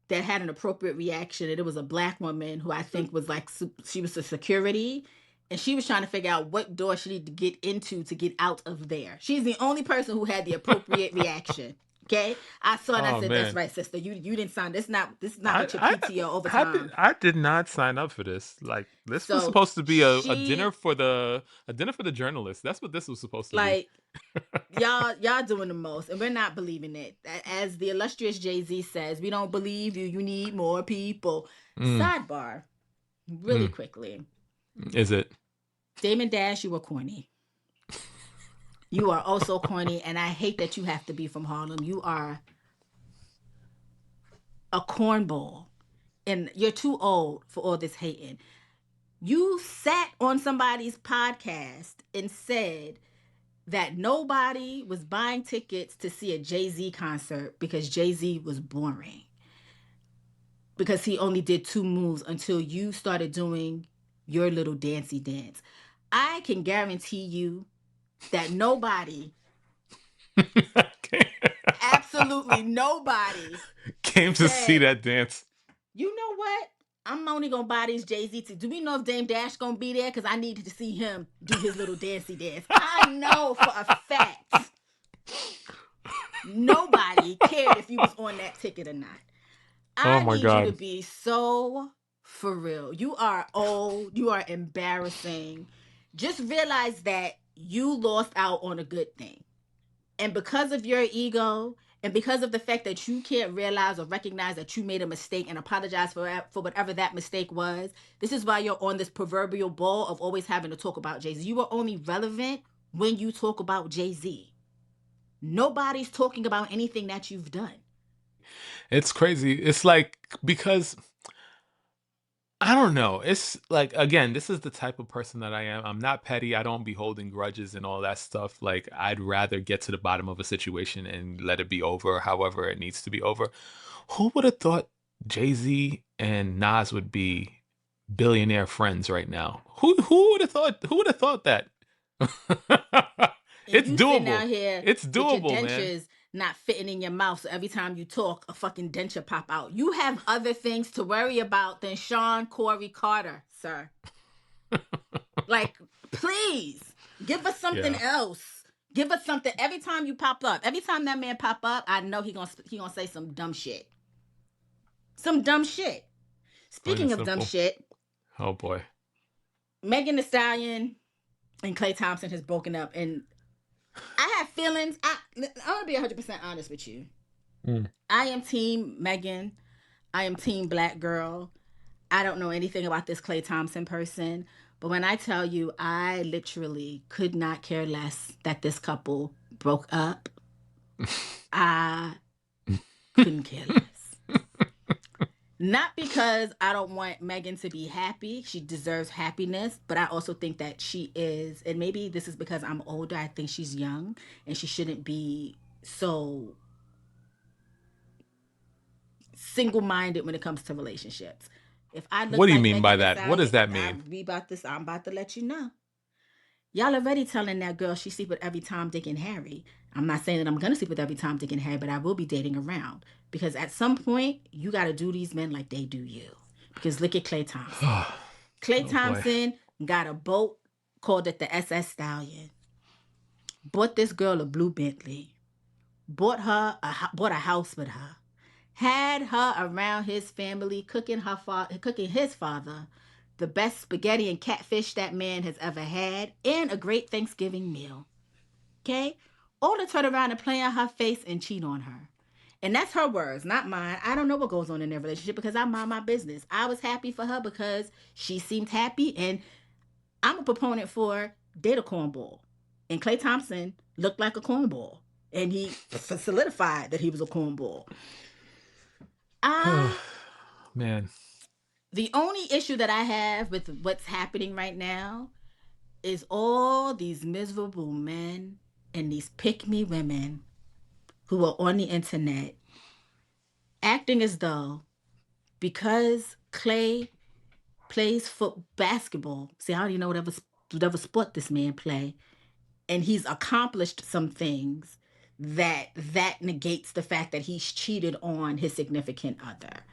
that had an appropriate reaction, and it was a black woman who I think was like, she was a security, and she was trying to figure out what door she needed to get into to get out of there. She's the only person who had the appropriate reaction. Okay, I saw it and I said, "That's right, sister. You didn't sign. This is not what your PTO overtime." I did not sign up for this. Like this was supposed to be a dinner for the journalists. That's what this was supposed to be. Y'all doing the most, and we're not believing it. As the illustrious Jay-Z says, we don't believe you. You need more people. Sidebar, really quickly. Is it? Damon Dash, you were corny. You are also corny, and I hate that you have to be from Harlem. You are a cornball, and you're too old for all this hating. You sat on somebody's podcast and said that nobody was buying tickets to see a Jay-Z concert because Jay-Z was boring. Because he only did 2 moves until you started doing your little dancey dance. I can guarantee you that nobody, absolutely nobody, came to see that dance. You know what? I'm only gonna buy these Jay-Z. Do we know if Dame Dash gonna be there? Because I needed to see him do his little dancey dance. I know for a fact nobody cared if you was on that ticket or not. Oh I my need you to God. be so for real. You are old. You are embarrassing. Just realize that you lost out on a good thing. And because of your ego, and because of the fact that you can't realize or recognize that you made a mistake and apologize for whatever that mistake was, this is why you're on this proverbial ball of always having to talk about Jay-Z. You are only relevant when you talk about Jay-Z. Nobody's talking about anything that you've done. It's crazy. It's like, because I don't know. It's like, again, this is the type of person that I am. I'm not petty. I don't be holding grudges and all that stuff. Like, I'd rather get to the bottom of a situation and let it be over however it needs to be over. Who would have thought Jay-Z and Nas would be billionaire friends right now? Who would have thought? Who would have thought that? And It's you sitting doable. out here It's with your doable, man. dentures not fitting in your mouth, so every time you talk, a fucking denture pop out. You have other things to worry about than Sean Corey Carter, sir. Like, please give us something Yeah. else. Give us something. Every time you pop up, every time that man pop up, I know he gonna say some dumb shit. Some dumb shit. Plain and Speaking of dumb simple. shit, Oh boy. Megan Thee Stallion and Klay Thompson has broken up, and I have feelings. I'm gonna be 100% honest with you. Mm. I am team Megan. I am team black girl. I don't know anything about this Klay Thompson person, but when I tell you, I literally could not care less that this couple broke up. I couldn't care less. Not because I don't want Megan to be happy. She deserves happiness, but I also think that she is, and maybe this is because I'm older, I think she's young and she shouldn't be so single-minded when it comes to relationships. If I What look do you like mean by Megan Thee that? What does Stallion, that mean? I'm about to let you know. Y'all already telling that girl she sleep with every Tom, Dick, and Harry. I'm not saying that I'm gonna sleep with every Tom, Dick, and Harry, but I will be dating around because at some point you got to do these men like they do you. Because look at Klay Thompson. Klay Oh boy. Thompson got a boat, called it the SS Stallion. Bought this girl a blue Bentley. Bought a house with her. Had her around his family, cooking his father the best spaghetti and catfish that man has ever had, and a great Thanksgiving meal. Okay? All to turn around and play on her face and cheat on her. And that's her words, not mine. I don't know what goes on in their relationship because I mind my business. I was happy for her because she seemed happy, and I'm a proponent for date a cornball. And Klay Thompson looked like a cornball. And he solidified that he was a cornball. Ah, Man. the only issue that I have with what's happening right now is all these miserable men and these pick me women who are on the internet acting as though because Klay plays basketball. See, I don't even know whatever sport this man play, and he's accomplished some things that negates the fact that he's cheated on his significant other.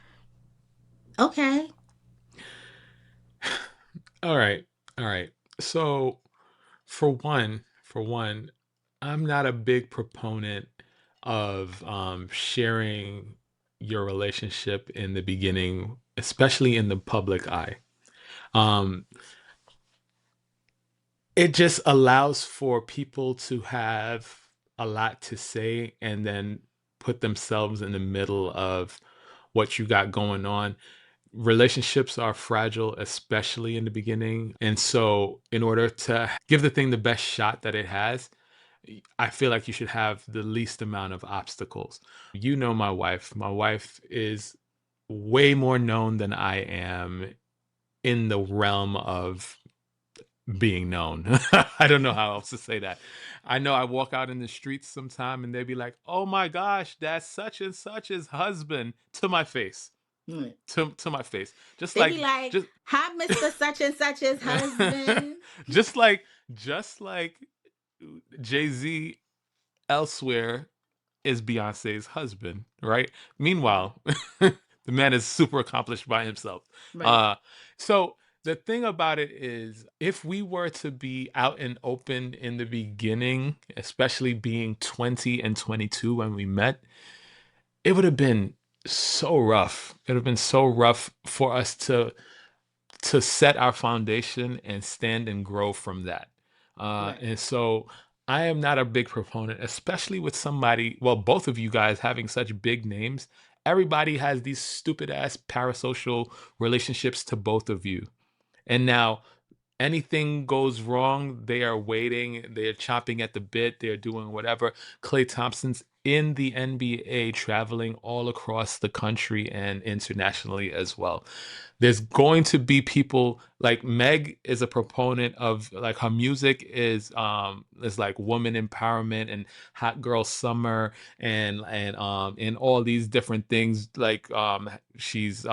Okay. All right. All right. So for one, I'm not a big proponent of sharing your relationship in the beginning, especially in the public eye. Um, it just allows for people to have a lot to say and then put themselves in the middle of what you got going on. Relationships are fragile, especially in the beginning. And so, in order to give the thing the best shot that it has, I feel like you should have the least amount of obstacles. You know, my wife. My wife is way more known than I am in the realm of being known. I don't know how else to say that. I know I walk out in the streets sometime and they be like, "Oh my gosh, that's such and such's husband," to my face. Right. To my face. Just They be like like, just "Hi, Mr. Such and Such's husband." just like just like Jay-Z elsewhere is Beyonce's husband, right? Right. Meanwhile, the man is super accomplished by himself. Right. So the thing about it is, if we were to be out and open in the beginning, especially being 20 and 22 when we met, it would have been so rough. It would have been so rough for us to set our foundation and stand and grow from that. Right. And so I am not a big proponent, especially with somebody, well, both of you guys having such big names. Everybody has these stupid ass parasocial relationships to both of you. And now anything goes wrong, they are waiting, they're chopping at the bit, they're doing whatever. Klay Thompson's in the NBA, traveling all across the country and internationally as well. There's going to be people like Meg is a proponent of like her music is like woman empowerment and hot girl summer and all these different things like she's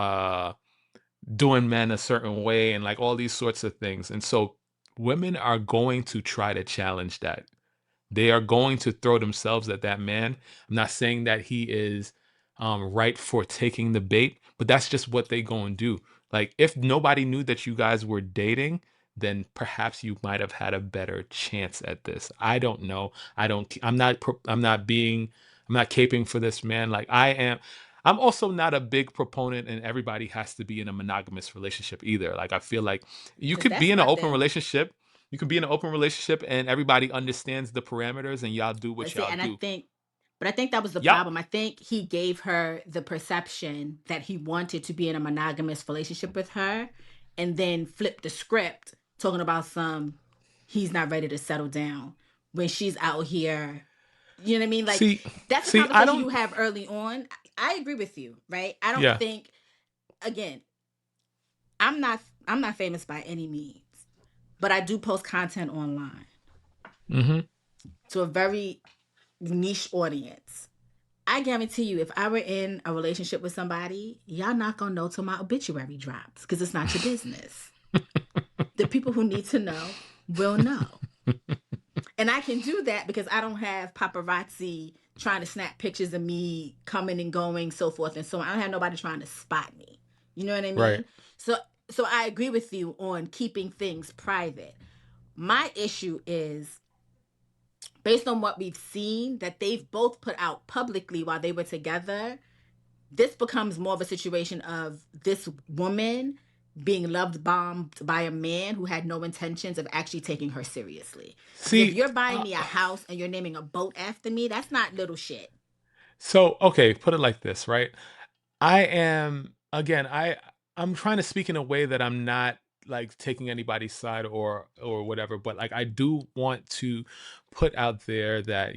doing men a certain way and like all these sorts of things. And so women are going to try to challenge that. They are going to throw themselves at that man. I'm not saying that he is right for taking the bait, but that's just what they go and do. Like if nobody knew that you guys were dating, then perhaps you might have had a better chance at this. I don't know. I don't. I'm not caping for this man. Like I am. I'm also not a big proponent, and everybody has to be in a monogamous relationship either. Like I feel like you Because could that's be in an open nothing. relationship, you can be in an open relationship and everybody understands the parameters and y'all do But what see, y'all and I do. think, but I think that was the Y'all, problem. I think he gave her the perception that he wanted to be in a monogamous relationship with her, and then flipped the script, talking about some he's not ready to settle down when she's out here. You know what I mean? Like see, that's the see, I conversation you don't, have early on. I agree with you, right? I don't yeah, think again, I'm not famous by any means, but I do post content online mm-hmm. to a very niche audience. I guarantee you, if I were in a relationship with somebody, y'all not gonna know till my obituary drops because it's not your business. The people who need to know will know. And I can do that because I don't have paparazzi trying to snap pictures of me coming and going, so forth and so on. I don't have nobody trying to spot me. You know what I Right. mean? So so I agree with you on keeping things private. My issue is based on what we've seen that they've both put out publicly while they were together, this becomes more of a situation of this woman being loved bombed by a man who had no intentions of actually taking her seriously. Because if See, you're buying me a house and you're naming a boat after me, that's not little shit. so okay, put it like this, right? I am again, I'm trying to speak in a way that I'm not like taking anybody's side or whatever, but like I do want to put out there that,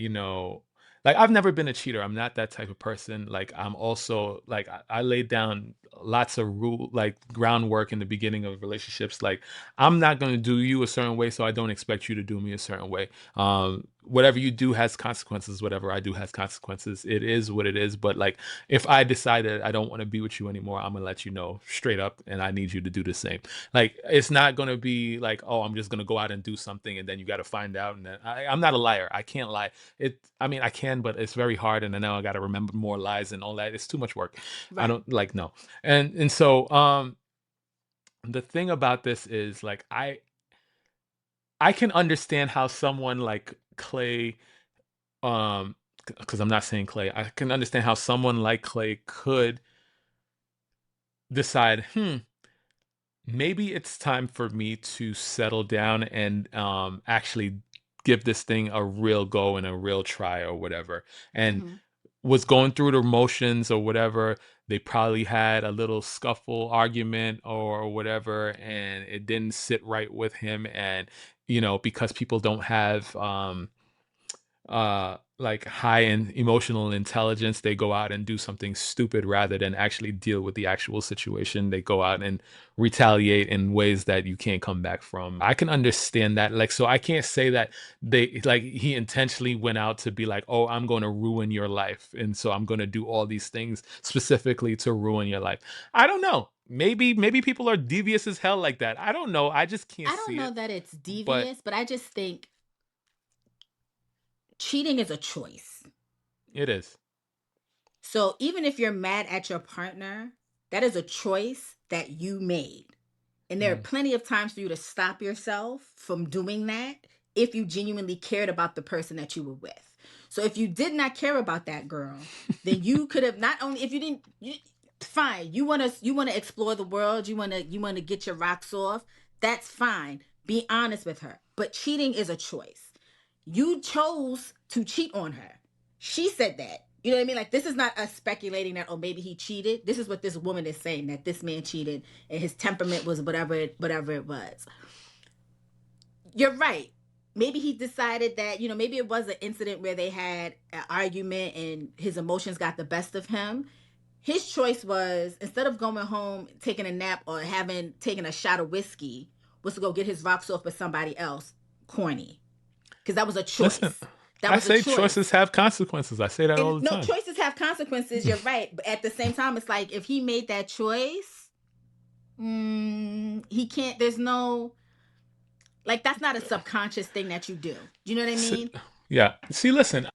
like I've never been a cheater. I'm not that type of person. Like I'm also like I laid down lots of rule like groundwork in the beginning of relationships. Like I'm not going to do you a certain way, so I don't expect you to do me a certain way. Whatever you do has consequences. Whatever I do has consequences. It is what it is. But like if I decide that I don't want to be with you anymore, I'm gonna let you know straight up, and I need you to do the same. Like it's not gonna be like, oh, I'm just gonna go out and do something, and then you got to find out. And then I'm not a liar. I can't lie. I mean, I can, but it's very hard, and then now I got to remember more lies and all that. It's too much work. I Right. don't like no, and so the thing about this is like I can understand how someone like Clay um because I'm not saying Clay, I can understand how someone like Clay could decide, maybe it's time for me to settle down and actually give this thing a real go and a real try or whatever. And Mm-hmm. was going through the motions or whatever. They probably had a little scuffle argument or whatever, and it didn't sit right with him. And, because people don't have like high in emotional intelligence, they go out and do something stupid rather than actually deal with the actual situation. They go out and retaliate in ways that you can't come back from. I can understand that. Like, so I can't say that he intentionally went out to be like, oh, I'm going to ruin your life. And so I'm going to do all these things specifically to ruin your life. I don't know. Maybe people are devious as hell like that. I don't know. I just can't I don't see know it. that it's But devious, but I just think cheating is a choice. it is. So even if you're mad at your partner, that is a choice that you made. And there are plenty of times for you to stop yourself from doing that if you genuinely cared about the person that you were with. So if you did not care about that girl, then you could have not only if you didn't fine, you want to explore the world, you want to get your rocks off, that's fine. Be honest with her. But cheating is a choice. You chose to cheat on her. She said that. You know what I mean? Like, this is not us speculating that, oh, maybe he cheated. This is what this woman is saying, that this man cheated and his temperament was whatever it was. You're right. Maybe he decided that, maybe it was an incident where they had an argument and his emotions got the best of him. His choice was, instead of going home, taking a nap, or taking a shot of whiskey, was to go get his rocks off with somebody else. Corny. Because that was a Listen, choice. That I was a say choice. choices have consequences. I say that And all the no, time. choices have consequences. You're right. But at the same time, it's like, if he made that choice, he can't, there's no, like, that's not a subconscious thing that you do. Do you know what I mean? Yeah. See, listen,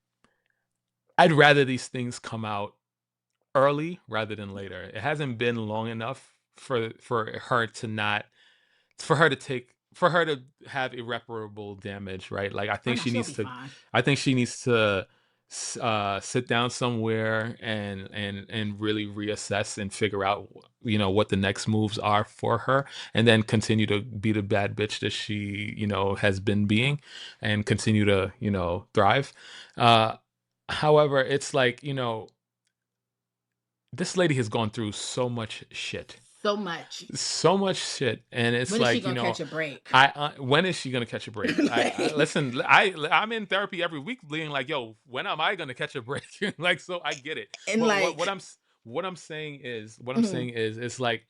I'd rather these things come out early rather than later. It hasn't been long enough for her to not for her to have irreparable damage, right? Like, Oh no, she'll be fine. I think she needs to sit down somewhere and really reassess and figure out what the next moves are for her, and then continue to be the bad bitch that she has been being, and continue to thrive. However, it's like, this lady has gone through so much shit. So much. So much shit, and it's When is she like, gonna catch a break? when is she gonna catch a break? I Like, listen. I'm in therapy every week, being like, yo, when am I gonna catch a break? Like, so I get it. and But like, what I'm saying is, mhm. it's like,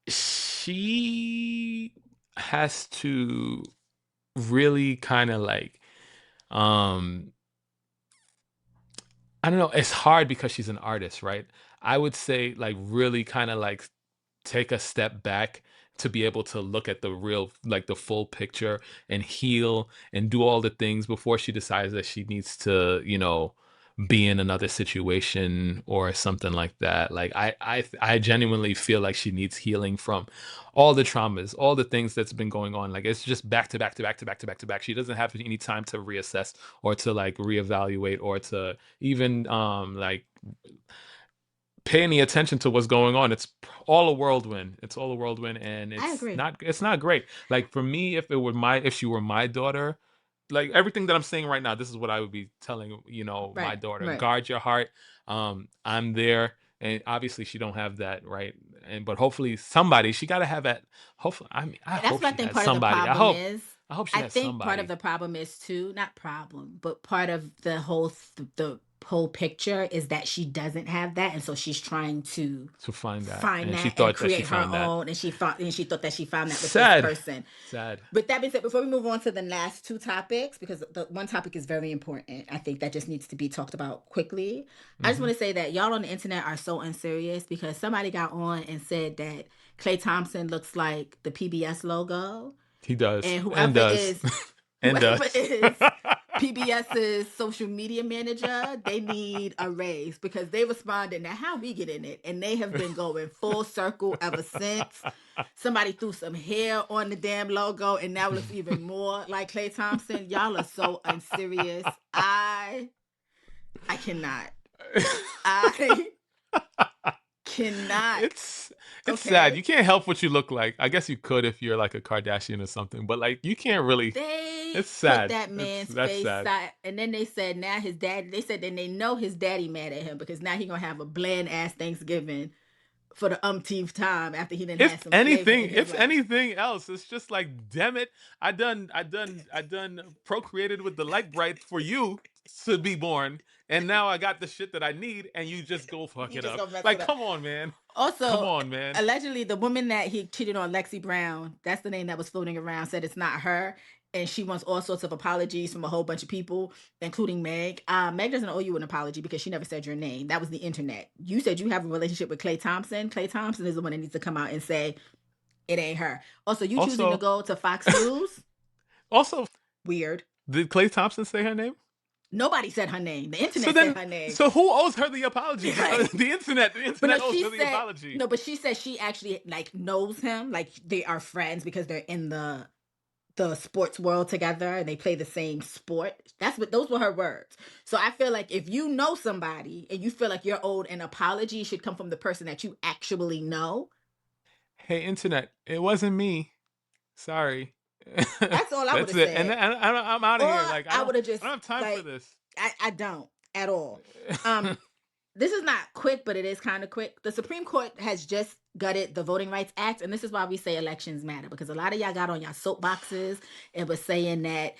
she has to really kind of like, um I don't know. It's hard because she's an artist, right? I would say, like, really kind of like take a step back to be able to look at the real, like, the full picture, and heal and do all the things before she decides that she needs to be in another situation or something like that. Like, I genuinely feel like she needs healing from all the traumas, all the things that's been going on. Like, it's just back to back to back to back to back to back. She doesn't have any time to reassess or to like reevaluate or to even like pay any attention to what's going on. It's all a whirlwind. It's all a whirlwind, and I agree. it's not great. Like, for me, if she were my daughter, like, everything that I'm saying right now, this is what I would be telling my Right, daughter. right. Guard your heart. I'm there, and obviously she don't have that, right? And but hopefully somebody, she got to have that. Hopefully, I mean, I And that's hope what I she think has part of the somebody. problem is. I hope she I has think part of somebody the problem is too, not problem, but part of the whole picture is that she doesn't have that, and so she's trying to to find that, find and she that and thought that she create her found that. own, and she thought that she found that with this Sad, person. sad. With that being said, before we move on to the last two topics, because the one topic is very important, I think that just needs to be talked about quickly. I just Hmm. want to say that y'all on the internet are so unserious, because somebody got on and said that Klay Thompson looks like the PBS logo, He does and and does and whoever does. is PBS's social media manager, they need a raise, because they responded, now how we get in it, and they have been going full circle ever since. Somebody threw some hair on the damn logo, and now it looks even more like Klay Thompson. Y'all are so unserious. I cannot. I cannot. It's sad. Okay. You can't help what you look like. I guess you could if you're like a Kardashian or something, but like, you can't really. They It's put sad. that man's That's face sad. side, and then they said now his dad. They said then they know his daddy mad at him, because now he gonna have a bland ass Thanksgiving for the umpteenth time after he didn't have some flavor in his If life. anything else, it's just like, damn it, I done procreated with the light bright for you to be born, and now I got the shit that I need, and you just go fuck You it just up. gonna mess Like, it up. come on, man. Come Also, on, man. allegedly, the woman that he cheated on, Lexi Brown, that's the name that was floating around, said it's not her. And she wants all sorts of apologies from a whole bunch of people, including Meg. Meg doesn't owe you an apology because she never said your name. That was the internet. You said you have a relationship with Klay Thompson. Klay Thompson is the one that needs to come out and say it ain't her. Also, you choosing to go to Fox News? Also, weird. Did Klay Thompson say her name? Nobody said her name. The internet said her name. So who owes her the apology? Right. The internet. The internet owes her the apology. No, but she said she actually like knows him. Like they are friends because they're in the sports world together and they play the same sport. Those were her words. So I feel like if you know somebody and you feel like you're owed an apology, it should come from the person that you actually know. Hey, internet, it wasn't me. Sorry. That's all I would have said. And I'm out of here. Like I don't have time for this. I don't at all. This is not quick, but it is kind of quick. The Supreme Court has just gutted the Voting Rights Act, and this is why we say elections matter, because a lot of y'all got on y'all soapboxes and was saying that,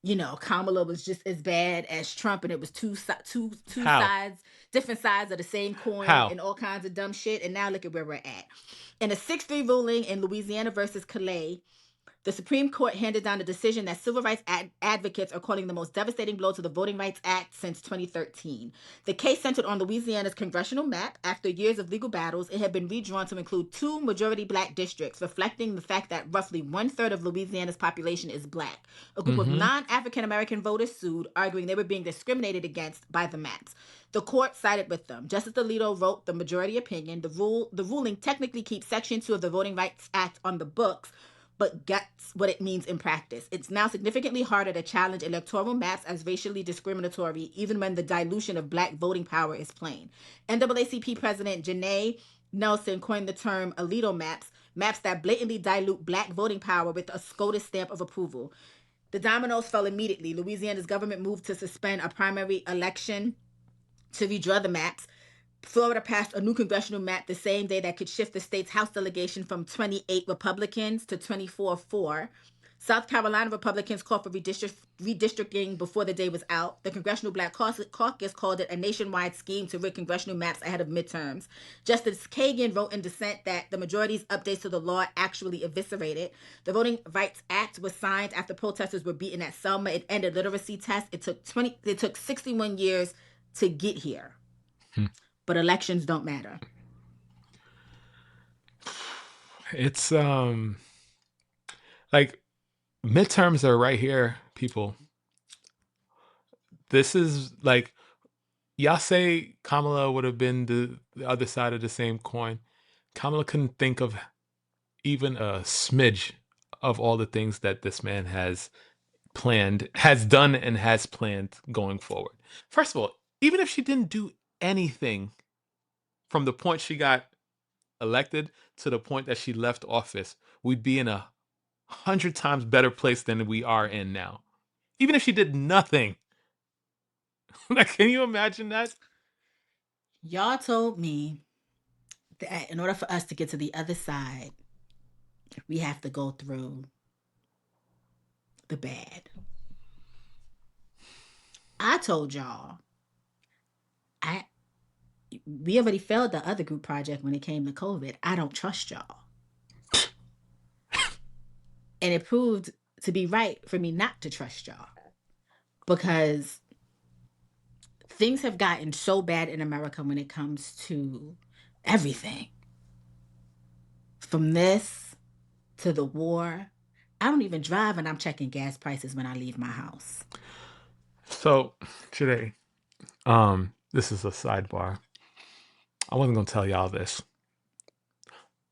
you know, Kamala was just as bad as Trump, and it was two sides, different sides of the same coin, and all kinds of dumb shit. And now look at where we're at. In a 6-3 ruling in Louisiana versus Calais, the Supreme Court handed down a decision that civil rights advocates are calling the most devastating blow to the Voting Rights Act since 2013. The case centered on Louisiana's congressional map. After years of legal battles, it had been redrawn to include 2 majority black districts, reflecting the fact that roughly 1/3 of Louisiana's population is black. A group of non-African American voters sued, arguing they were being discriminated against by the maps. The court sided with them. Justice Alito wrote the majority opinion. The ruling technically keeps Section 2 of the Voting Rights Act on the books, but gets what it means in practice. It's now significantly harder to challenge electoral maps as racially discriminatory, even when the dilution of black voting power is plain. NAACP President Janae Nelson coined the term Alito maps that blatantly dilute black voting power with a SCOTUS stamp of approval. The dominoes fell immediately. Louisiana's government moved to suspend a primary election to redraw the maps. Florida passed a new congressional map the same day that could shift the state's House delegation from 28 Republicans to 24-4. South Carolina Republicans called for redistricting before the day was out. The Congressional Black Caucus called it a nationwide scheme to rid congressional maps ahead of midterms. Justice Kagan wrote in dissent that the majority's updates to the law actually eviscerated. The Voting Rights Act was signed after protesters were beaten at Selma. It ended literacy tests. It took 61 years to get here. But elections don't matter. It's like midterms are right here, people. This is like, y'all say Kamala would have been the other side of the same coin. Kamala couldn't think of even a smidge of all the things that this man has done and has planned going forward. First of all, even if she didn't do anything from the point she got elected to the point that she left office, we'd be in 100 times better place than we are in now. Even if she did nothing. Like, can you imagine that? Y'all told me that in order for us to get to the other side, we have to go through the bad. I told y'all, we already failed the other group project when it came to COVID. I don't trust y'all. And it proved to be right for me not to trust y'all, because things have gotten so bad in America when it comes to everything. From this to the war. I don't even drive and I'm checking gas prices when I leave my house. So today, this is a sidebar. I wasn't gonna tell y'all this,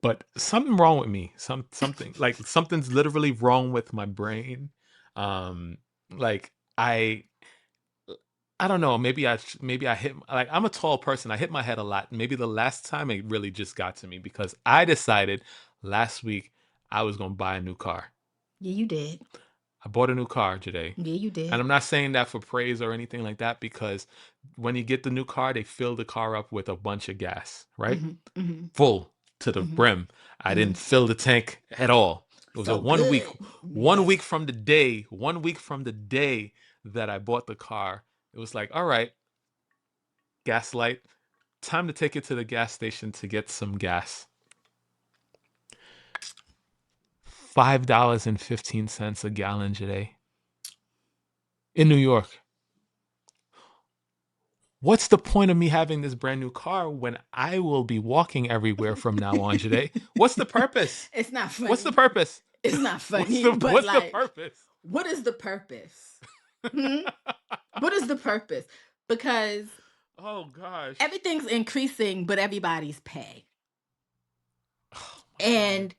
but something wrong with me. Something like something's literally wrong with my brain. Like I don't know. Maybe I hit, like, I'm a tall person. I hit my head a lot. Maybe the last time it really just got to me because I decided last week I was gonna buy a new car. Yeah, you did. I bought a new car today. Yeah, you did. And I'm not saying that for praise or anything like that, because when you get the new car, they fill the car up with a bunch of gas, right? Full to the brim. I didn't fill the tank at all. It was a So 1 week, good. 1 week from the day that I bought the car. It was like, all right, gaslight, time to take it to the gas station to get some gas. $5.15 a gallon today in New York. What's the point of me having this brand new car when I will be walking everywhere from now on today? What's the purpose? It's not funny. What's the purpose? It's not funny. What's the purpose? What is the purpose? What is the purpose? Because oh gosh, everything's increasing, but everybody's pay. And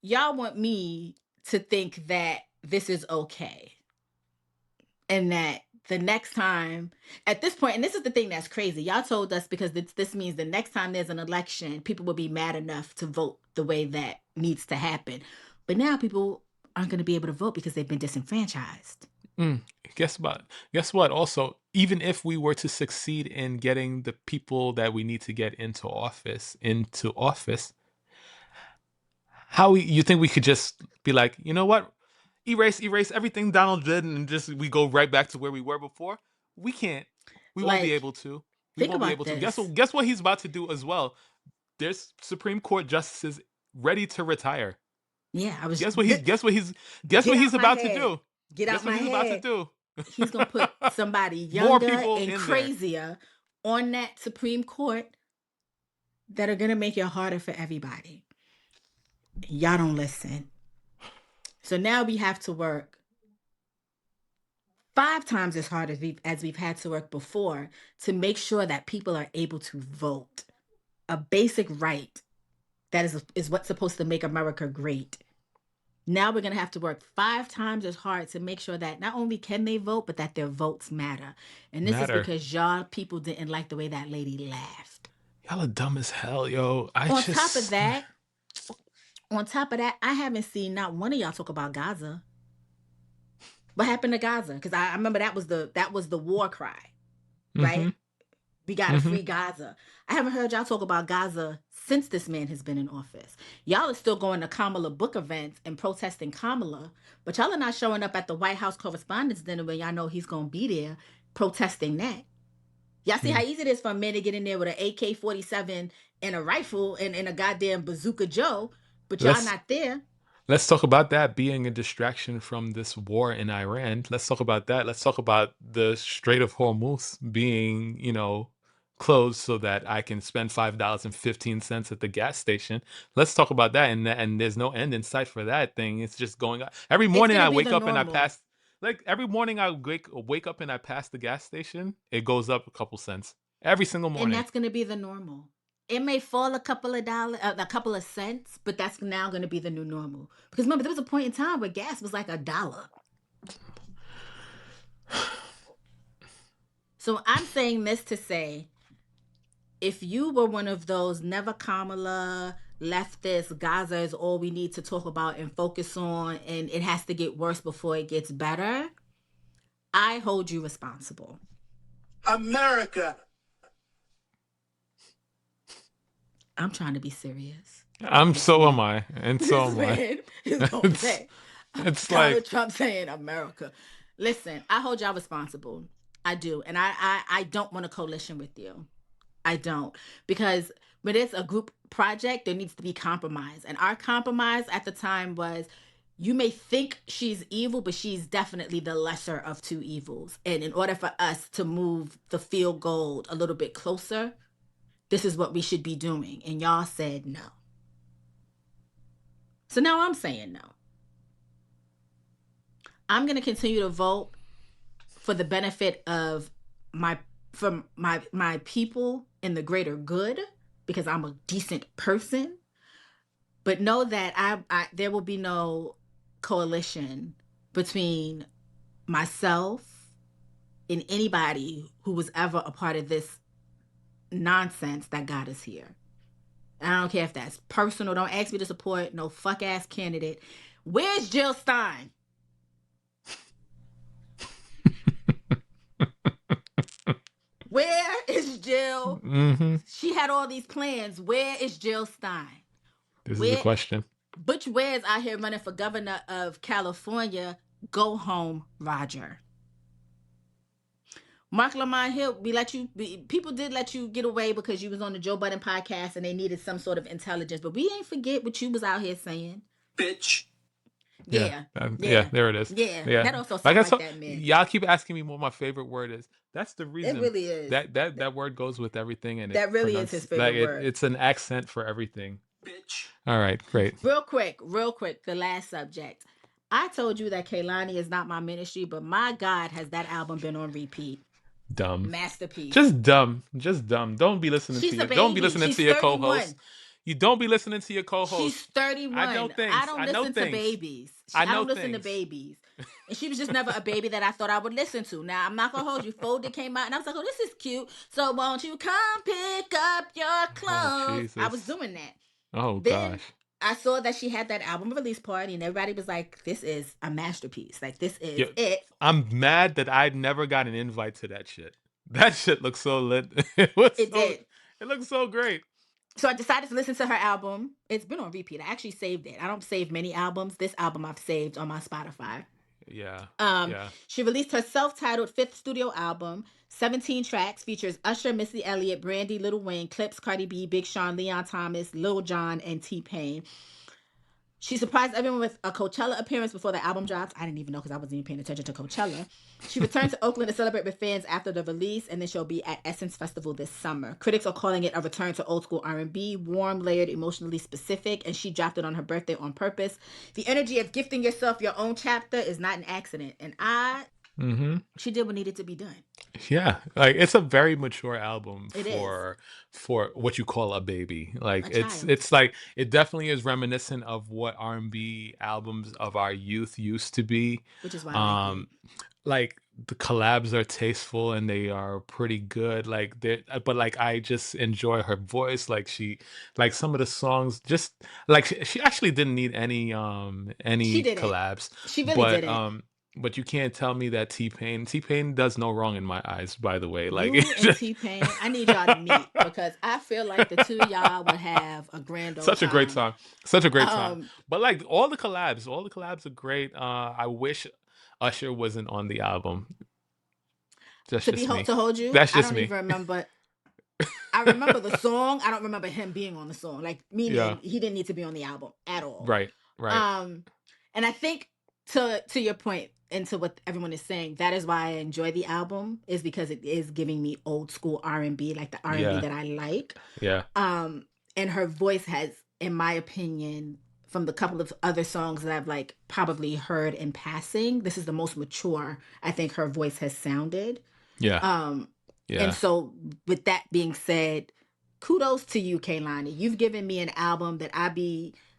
y'all want me to think that this is okay. And that the next time, at this point, and this is the thing that's crazy, y'all told us because this means the next time there's an election, people will be mad enough to vote the way that needs to happen. But now people aren't going to be able to vote because they've been disenfranchised. Guess what? Also, even if we were to succeed in getting the people that we need to get into office, how you think we could just be like, you know what? Erase everything Donald did and just we go right back to where we were before? We can't. We won't be able to. We won't be able to. Guess what he's about to do as well? There's Supreme Court justices ready to retire. Yeah, I was. Guess what he's about to do? Get out my head. He's gonna put somebody younger more people and crazier on that Supreme Court that are gonna make it harder for everybody. Y'all don't listen. So now we have to work 5 times as hard as we've had to work before to make sure that people are able to vote. A basic right that is what's supposed to make America great. Now we're going to have to work 5 times as hard to make sure that not only can they vote, but that their votes matter. And this is because y'all people didn't like the way that lady laughed. Y'all are dumb as hell, yo. On top of that, I haven't seen not one of y'all talk about Gaza. What happened to Gaza? Because I remember that was the war cry, right? We got to free Gaza. I haven't heard y'all talk about Gaza since this man has been in office. Y'all are still going to Kamala book events and protesting Kamala, but y'all are not showing up at the White House Correspondents Dinner when y'all know he's going to be there protesting that. Y'all see how easy it is for a man to get in there with an AK-47 and a rifle and a goddamn Bazooka Joe, but y'all not there. Let's talk about that being a distraction from this war in Iran. Let's talk about that. Let's talk about the Strait of Hormuz being, closed so that I can spend $5.15 at the gas station. Let's talk about that. And there's no end in sight for that thing. It's just going on. Every morning I wake up and I pass, every morning I wake up and I pass the gas station, it goes up a couple cents. Every single morning. And that's going to be the normal. It may fall a couple of cents, but that's now going to be the new normal. Because remember, there was a point in time where gas was like $1. So I'm saying this to say, if you were one of those never Kamala leftist, Gaza is all we need to talk about and focus on, and it has to get worse before it gets better, I hold you responsible. America. I'm trying to be serious. So am I. And so am I. It's like Trump saying America. Listen, I hold y'all responsible. I do. And I don't want a coalition with you. I don't. Because when it's a group project, there needs to be compromise. And our compromise at the time was, you may think she's evil, but she's definitely the lesser of 2 evils. And in order for us to move the field goal a little bit closer, this is what we should be doing. And y'all said no. So now I'm saying no. I'm going to continue to vote for the benefit of my people and the greater good, because I'm a decent person. But know that there will be no coalition between myself and anybody who was ever a part of this nonsense that got us here. And I don't care if that's personal. Don't ask me to support no fuck ass candidate. Where's Jill Stein? Where is Jill? Mm-hmm. She had all these plans. Where is Jill Stein? This is the question. Butch Ware's out here running for governor of California. Go home, Roger. Mark Lamont Hill, people did let you get away because you was on the Joe Budden podcast and they needed some sort of intelligence, but we ain't forget what you was out here saying. Bitch. Yeah. There it is. Yeah. That also sounds like that, man. Y'all keep asking me what my favorite word is. That's the reason. It really is. That word goes with everything, and that really is his favorite word. It's an accent for everything. Bitch. All right, great. Real quick, the last subject. I told you that Kehlani is not my ministry, but my God, has that album been on repeat? Dumb. Masterpiece. Just dumb. Don't be listening to your co-host. You don't be listening to your co-host. She's 31. I don't listen to babies. I don't listen to babies. And she was just never a baby that I thought I would listen to. Now, I'm not going to hold you. Folded came out, and I was like, oh, this is cute. So won't you come pick up your clothes? I was doing that. Oh, gosh. I saw that she had that album release party, and everybody was like, this is a masterpiece. Like, this is it. I'm mad that I never got an invite to that shit. That shit looks so lit. It looks so great. So I decided to listen to her album. It's been on repeat. I actually saved it. I don't save many albums. This album I've saved on my Spotify. Yeah. She released her self-titled 5th studio album. 17 tracks, features Usher, Missy Elliott, Brandy, Lil Wayne, Clips, Cardi B, Big Sean, Leon Thomas, Lil Jon, and T-Pain. She surprised everyone with a Coachella appearance before the album drops. I didn't even know because I wasn't even paying attention to Coachella. She returned to Oakland to celebrate with fans after the release, and then she'll be at Essence Festival this summer. Critics are calling it a return to old school R&B, warm, layered, emotionally specific, and she dropped it on her birthday on purpose. The energy of gifting yourself your own chapter is not an accident, and she did what needed to be done. Yeah, like it's a very mature album for what you call a baby. Like it's like it definitely is reminiscent of what R&B albums of our youth used to be. Which is why like the collabs are tasteful and they are pretty good. Like but like I just enjoy her voice. Like some of the songs just like she actually didn't need any collabs. She really didn't. But you can't tell me that T-Pain does no wrong in my eyes, by the way. Like T-Pain, I need y'all to meet because I feel like the two of y'all would have a grand old Such a great song. But like all the collabs are great. I wish Usher wasn't on the album. To hold you? That's just me. I don't even remember. I remember the song. I don't remember him being on the song. Like, meaning he didn't need to be on the album at all. Right. And I think to your point, and to what everyone is saying, that is why I enjoy the album, is because it is giving me old school R&B, like the R&B that I like. Yeah. And her voice has, in my opinion, from the couple of other songs that I've like probably heard in passing, this is the most mature I think her voice has sounded. Yeah. And so with that being said, kudos to you, Kehlani. You've given me an album that I'm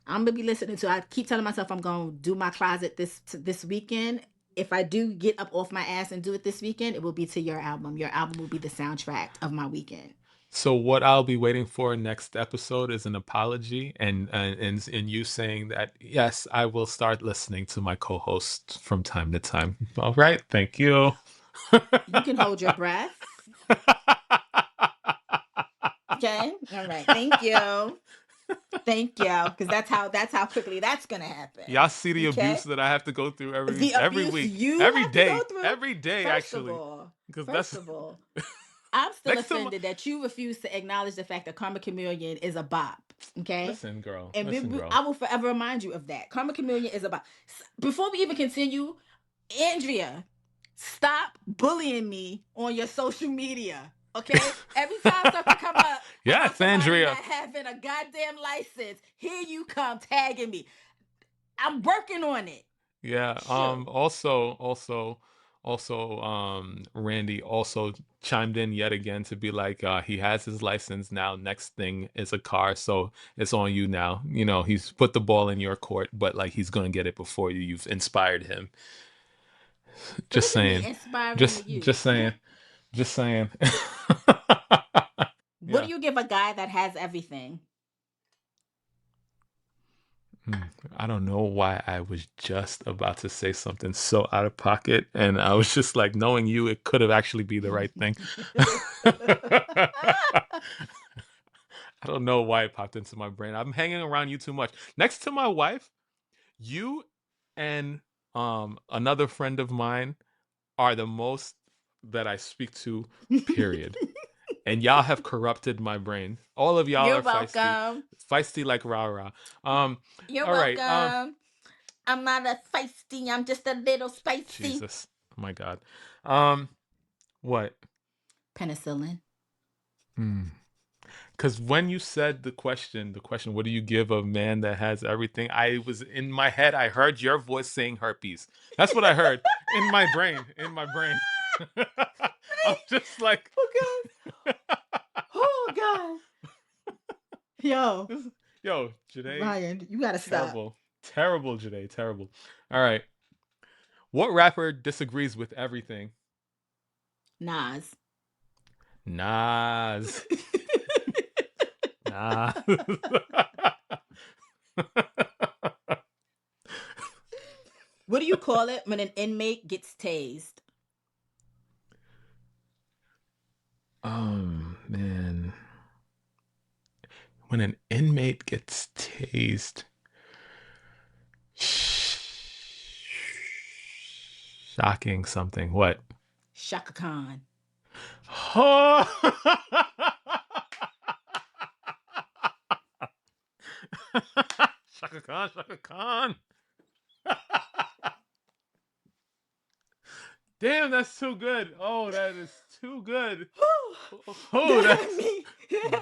gonna be listening to. I keep telling myself I'm gonna do my closet this weekend. If I do get up off my ass and do it this weekend, it will be to your album. Your album will be the soundtrack of my weekend. So what I'll be waiting for next episode is an apology and you saying that, yes, I will start listening to my co-host from time to time. All right. Thank you. You can hold your breath. Okay. All right. Thank you. Thank you, because that's how quickly that's gonna happen. Y'all see the abuse that I have to go through every week, every day, actually. First of all, I'm still offended that you refuse to acknowledge the fact that Karma Chameleon is a bop. Okay, listen, girl. I will forever remind you of that. Karma Chameleon is a bop. Before we even continue, Andrea, stop bullying me on your social media. Okay, every time something come up, yes, Andrea, not having a goddamn license, here you come tagging me. I'm working on it. Yeah. Also, Randy also chimed in yet again to be like, he has his license now. Next thing is a car, so it's on you now. You know, he's put the ball in your court, but like he's gonna get it before you. You've inspired him. Just saying. Just saying. What do you give a guy that has everything? I don't know why I was just about to say something so out of pocket, and I was just like, knowing you, it could have actually be the right thing. I don't know why it popped into my brain. I'm hanging around you too much. Next to my wife, you and another friend of mine are the most that I speak to, period. And y'all have corrupted my brain. All of y'all You're are feisty. welcome. Feisty like rah-rah. You're All right. welcome. I'm not a feisty. I'm just a little spicy. Jesus. Oh my God. What? Penicillin. Because when you said the question, what do you give a man that has everything? I was in my head, I heard your voice saying herpes. That's what I heard in my brain. I'm just like, oh God. Oh God. Yo, Joyhdae. Ryan, you gotta Terrible. Terrible, Joyhdae. Terrible. All right. What rapper disagrees with everything? stop. Nas. Nas. What do you call it when an inmate gets tased? Man. When an inmate gets tased. Shocking something. What? Chaka Khan. Oh! Chaka Khan, Chaka Khan. Damn, that's too good. Oh, that is too good. Oh,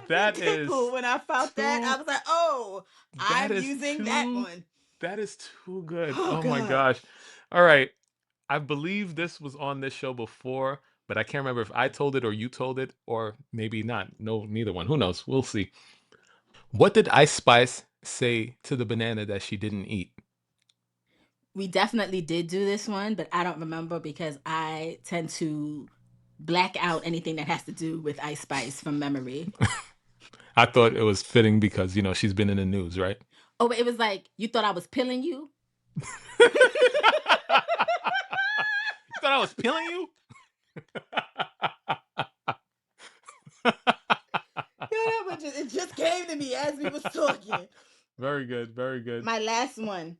that is when I felt that, I was like, oh, I'm using that one. That is too good. Oh my gosh. All right. I believe this was on this show before, but I can't remember if I told it or you told it, or maybe not. No, neither one. Who knows? We'll see. What did Ice Spice say to the banana that she didn't eat? We definitely did do this one, but I don't remember because I tend to black out anything that has to do with Ice Spice from memory. I thought it was fitting because, she's been in the news, right? Oh, but it was like, you thought I was pilling you? You thought I was pilling you? It just came to me as we was talking. Very good, very good. My last one.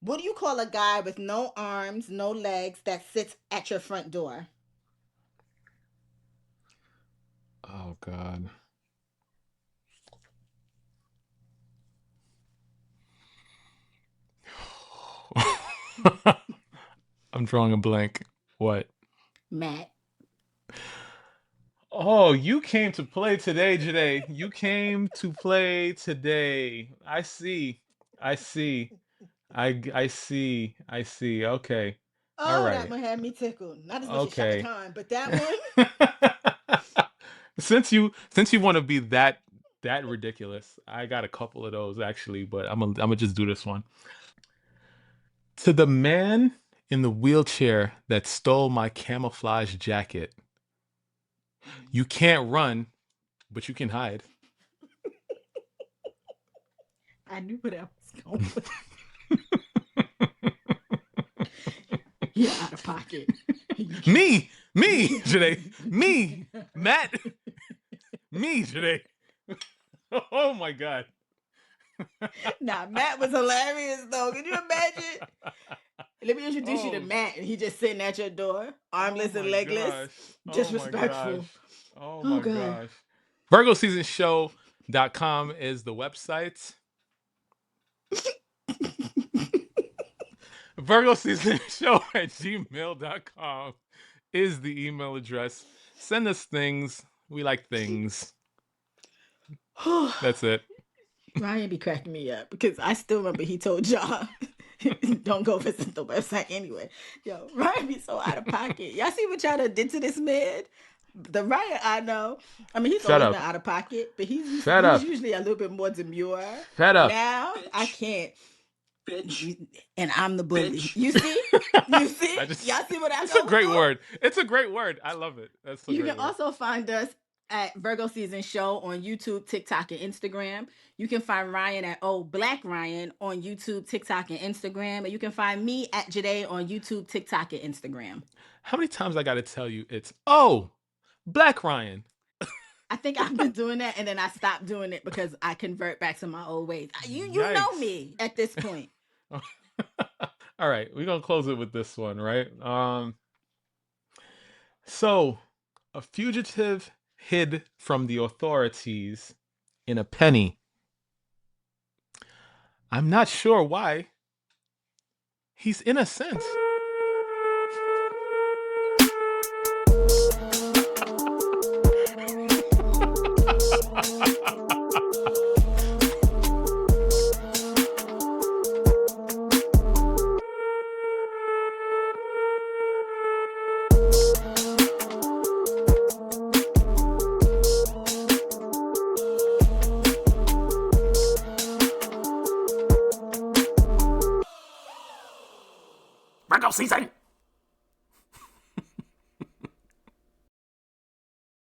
What do you call a guy with no arms, no legs that sits at your front door? Oh, God. I'm drawing a blank. What? Matt. Oh, you came to play today, Joyhdae. You came to play today. I see. I see. I see. I see. Okay. All right. That one had me tickled. Not as much as Chaka Khan, but that one. since you want to be that ridiculous, I got a couple of those actually, but I'm gonna just do this one. To the man in the wheelchair that stole my camouflage jacket. You can't run, but you can hide. I knew where that was going. You're out of pocket. Me, Joyhdae. Me, Matt. Me, Joyhdae. Oh my God. Nah, Matt was hilarious though. Can you imagine? Let me introduce you to Matt, and he just sitting at your door, armless and legless. Disrespectful. Oh my gosh. VirgoSeasonShow.com is the website. VirgoSeasonShow@gmail.com is the email address. Send us things. We like things. That's it. Ryan be cracking me up because I still remember he told y'all don't go visit the website anyway. Yo, Ryan be so out of pocket. Y'all see what y'all did to this man? The Ryan I know. I mean, he's always been out of pocket, but he's usually a little bit more demure. Shut up. Now, Bitch. I can't. Bitch. And I'm the bully. Bitch. You see? You see? Y'all see what I It's a great word. It's a great word. I love it. That's You can also find us at Virgo Season Show on YouTube, TikTok, and Instagram. You can find Ryan at Black Ryan on YouTube, TikTok, and Instagram. And you can find me at Joyhdae on YouTube, TikTok, and Instagram. How many times I got to tell you it's Black Ryan. I think I've been doing that, and then I stopped doing it because I convert back to my old ways. You know Yikes. me at this point. All right, we're gonna close it with this one, right? So a fugitive hid from the authorities in a penny. I'm not sure why. He's innocent. Virgo season.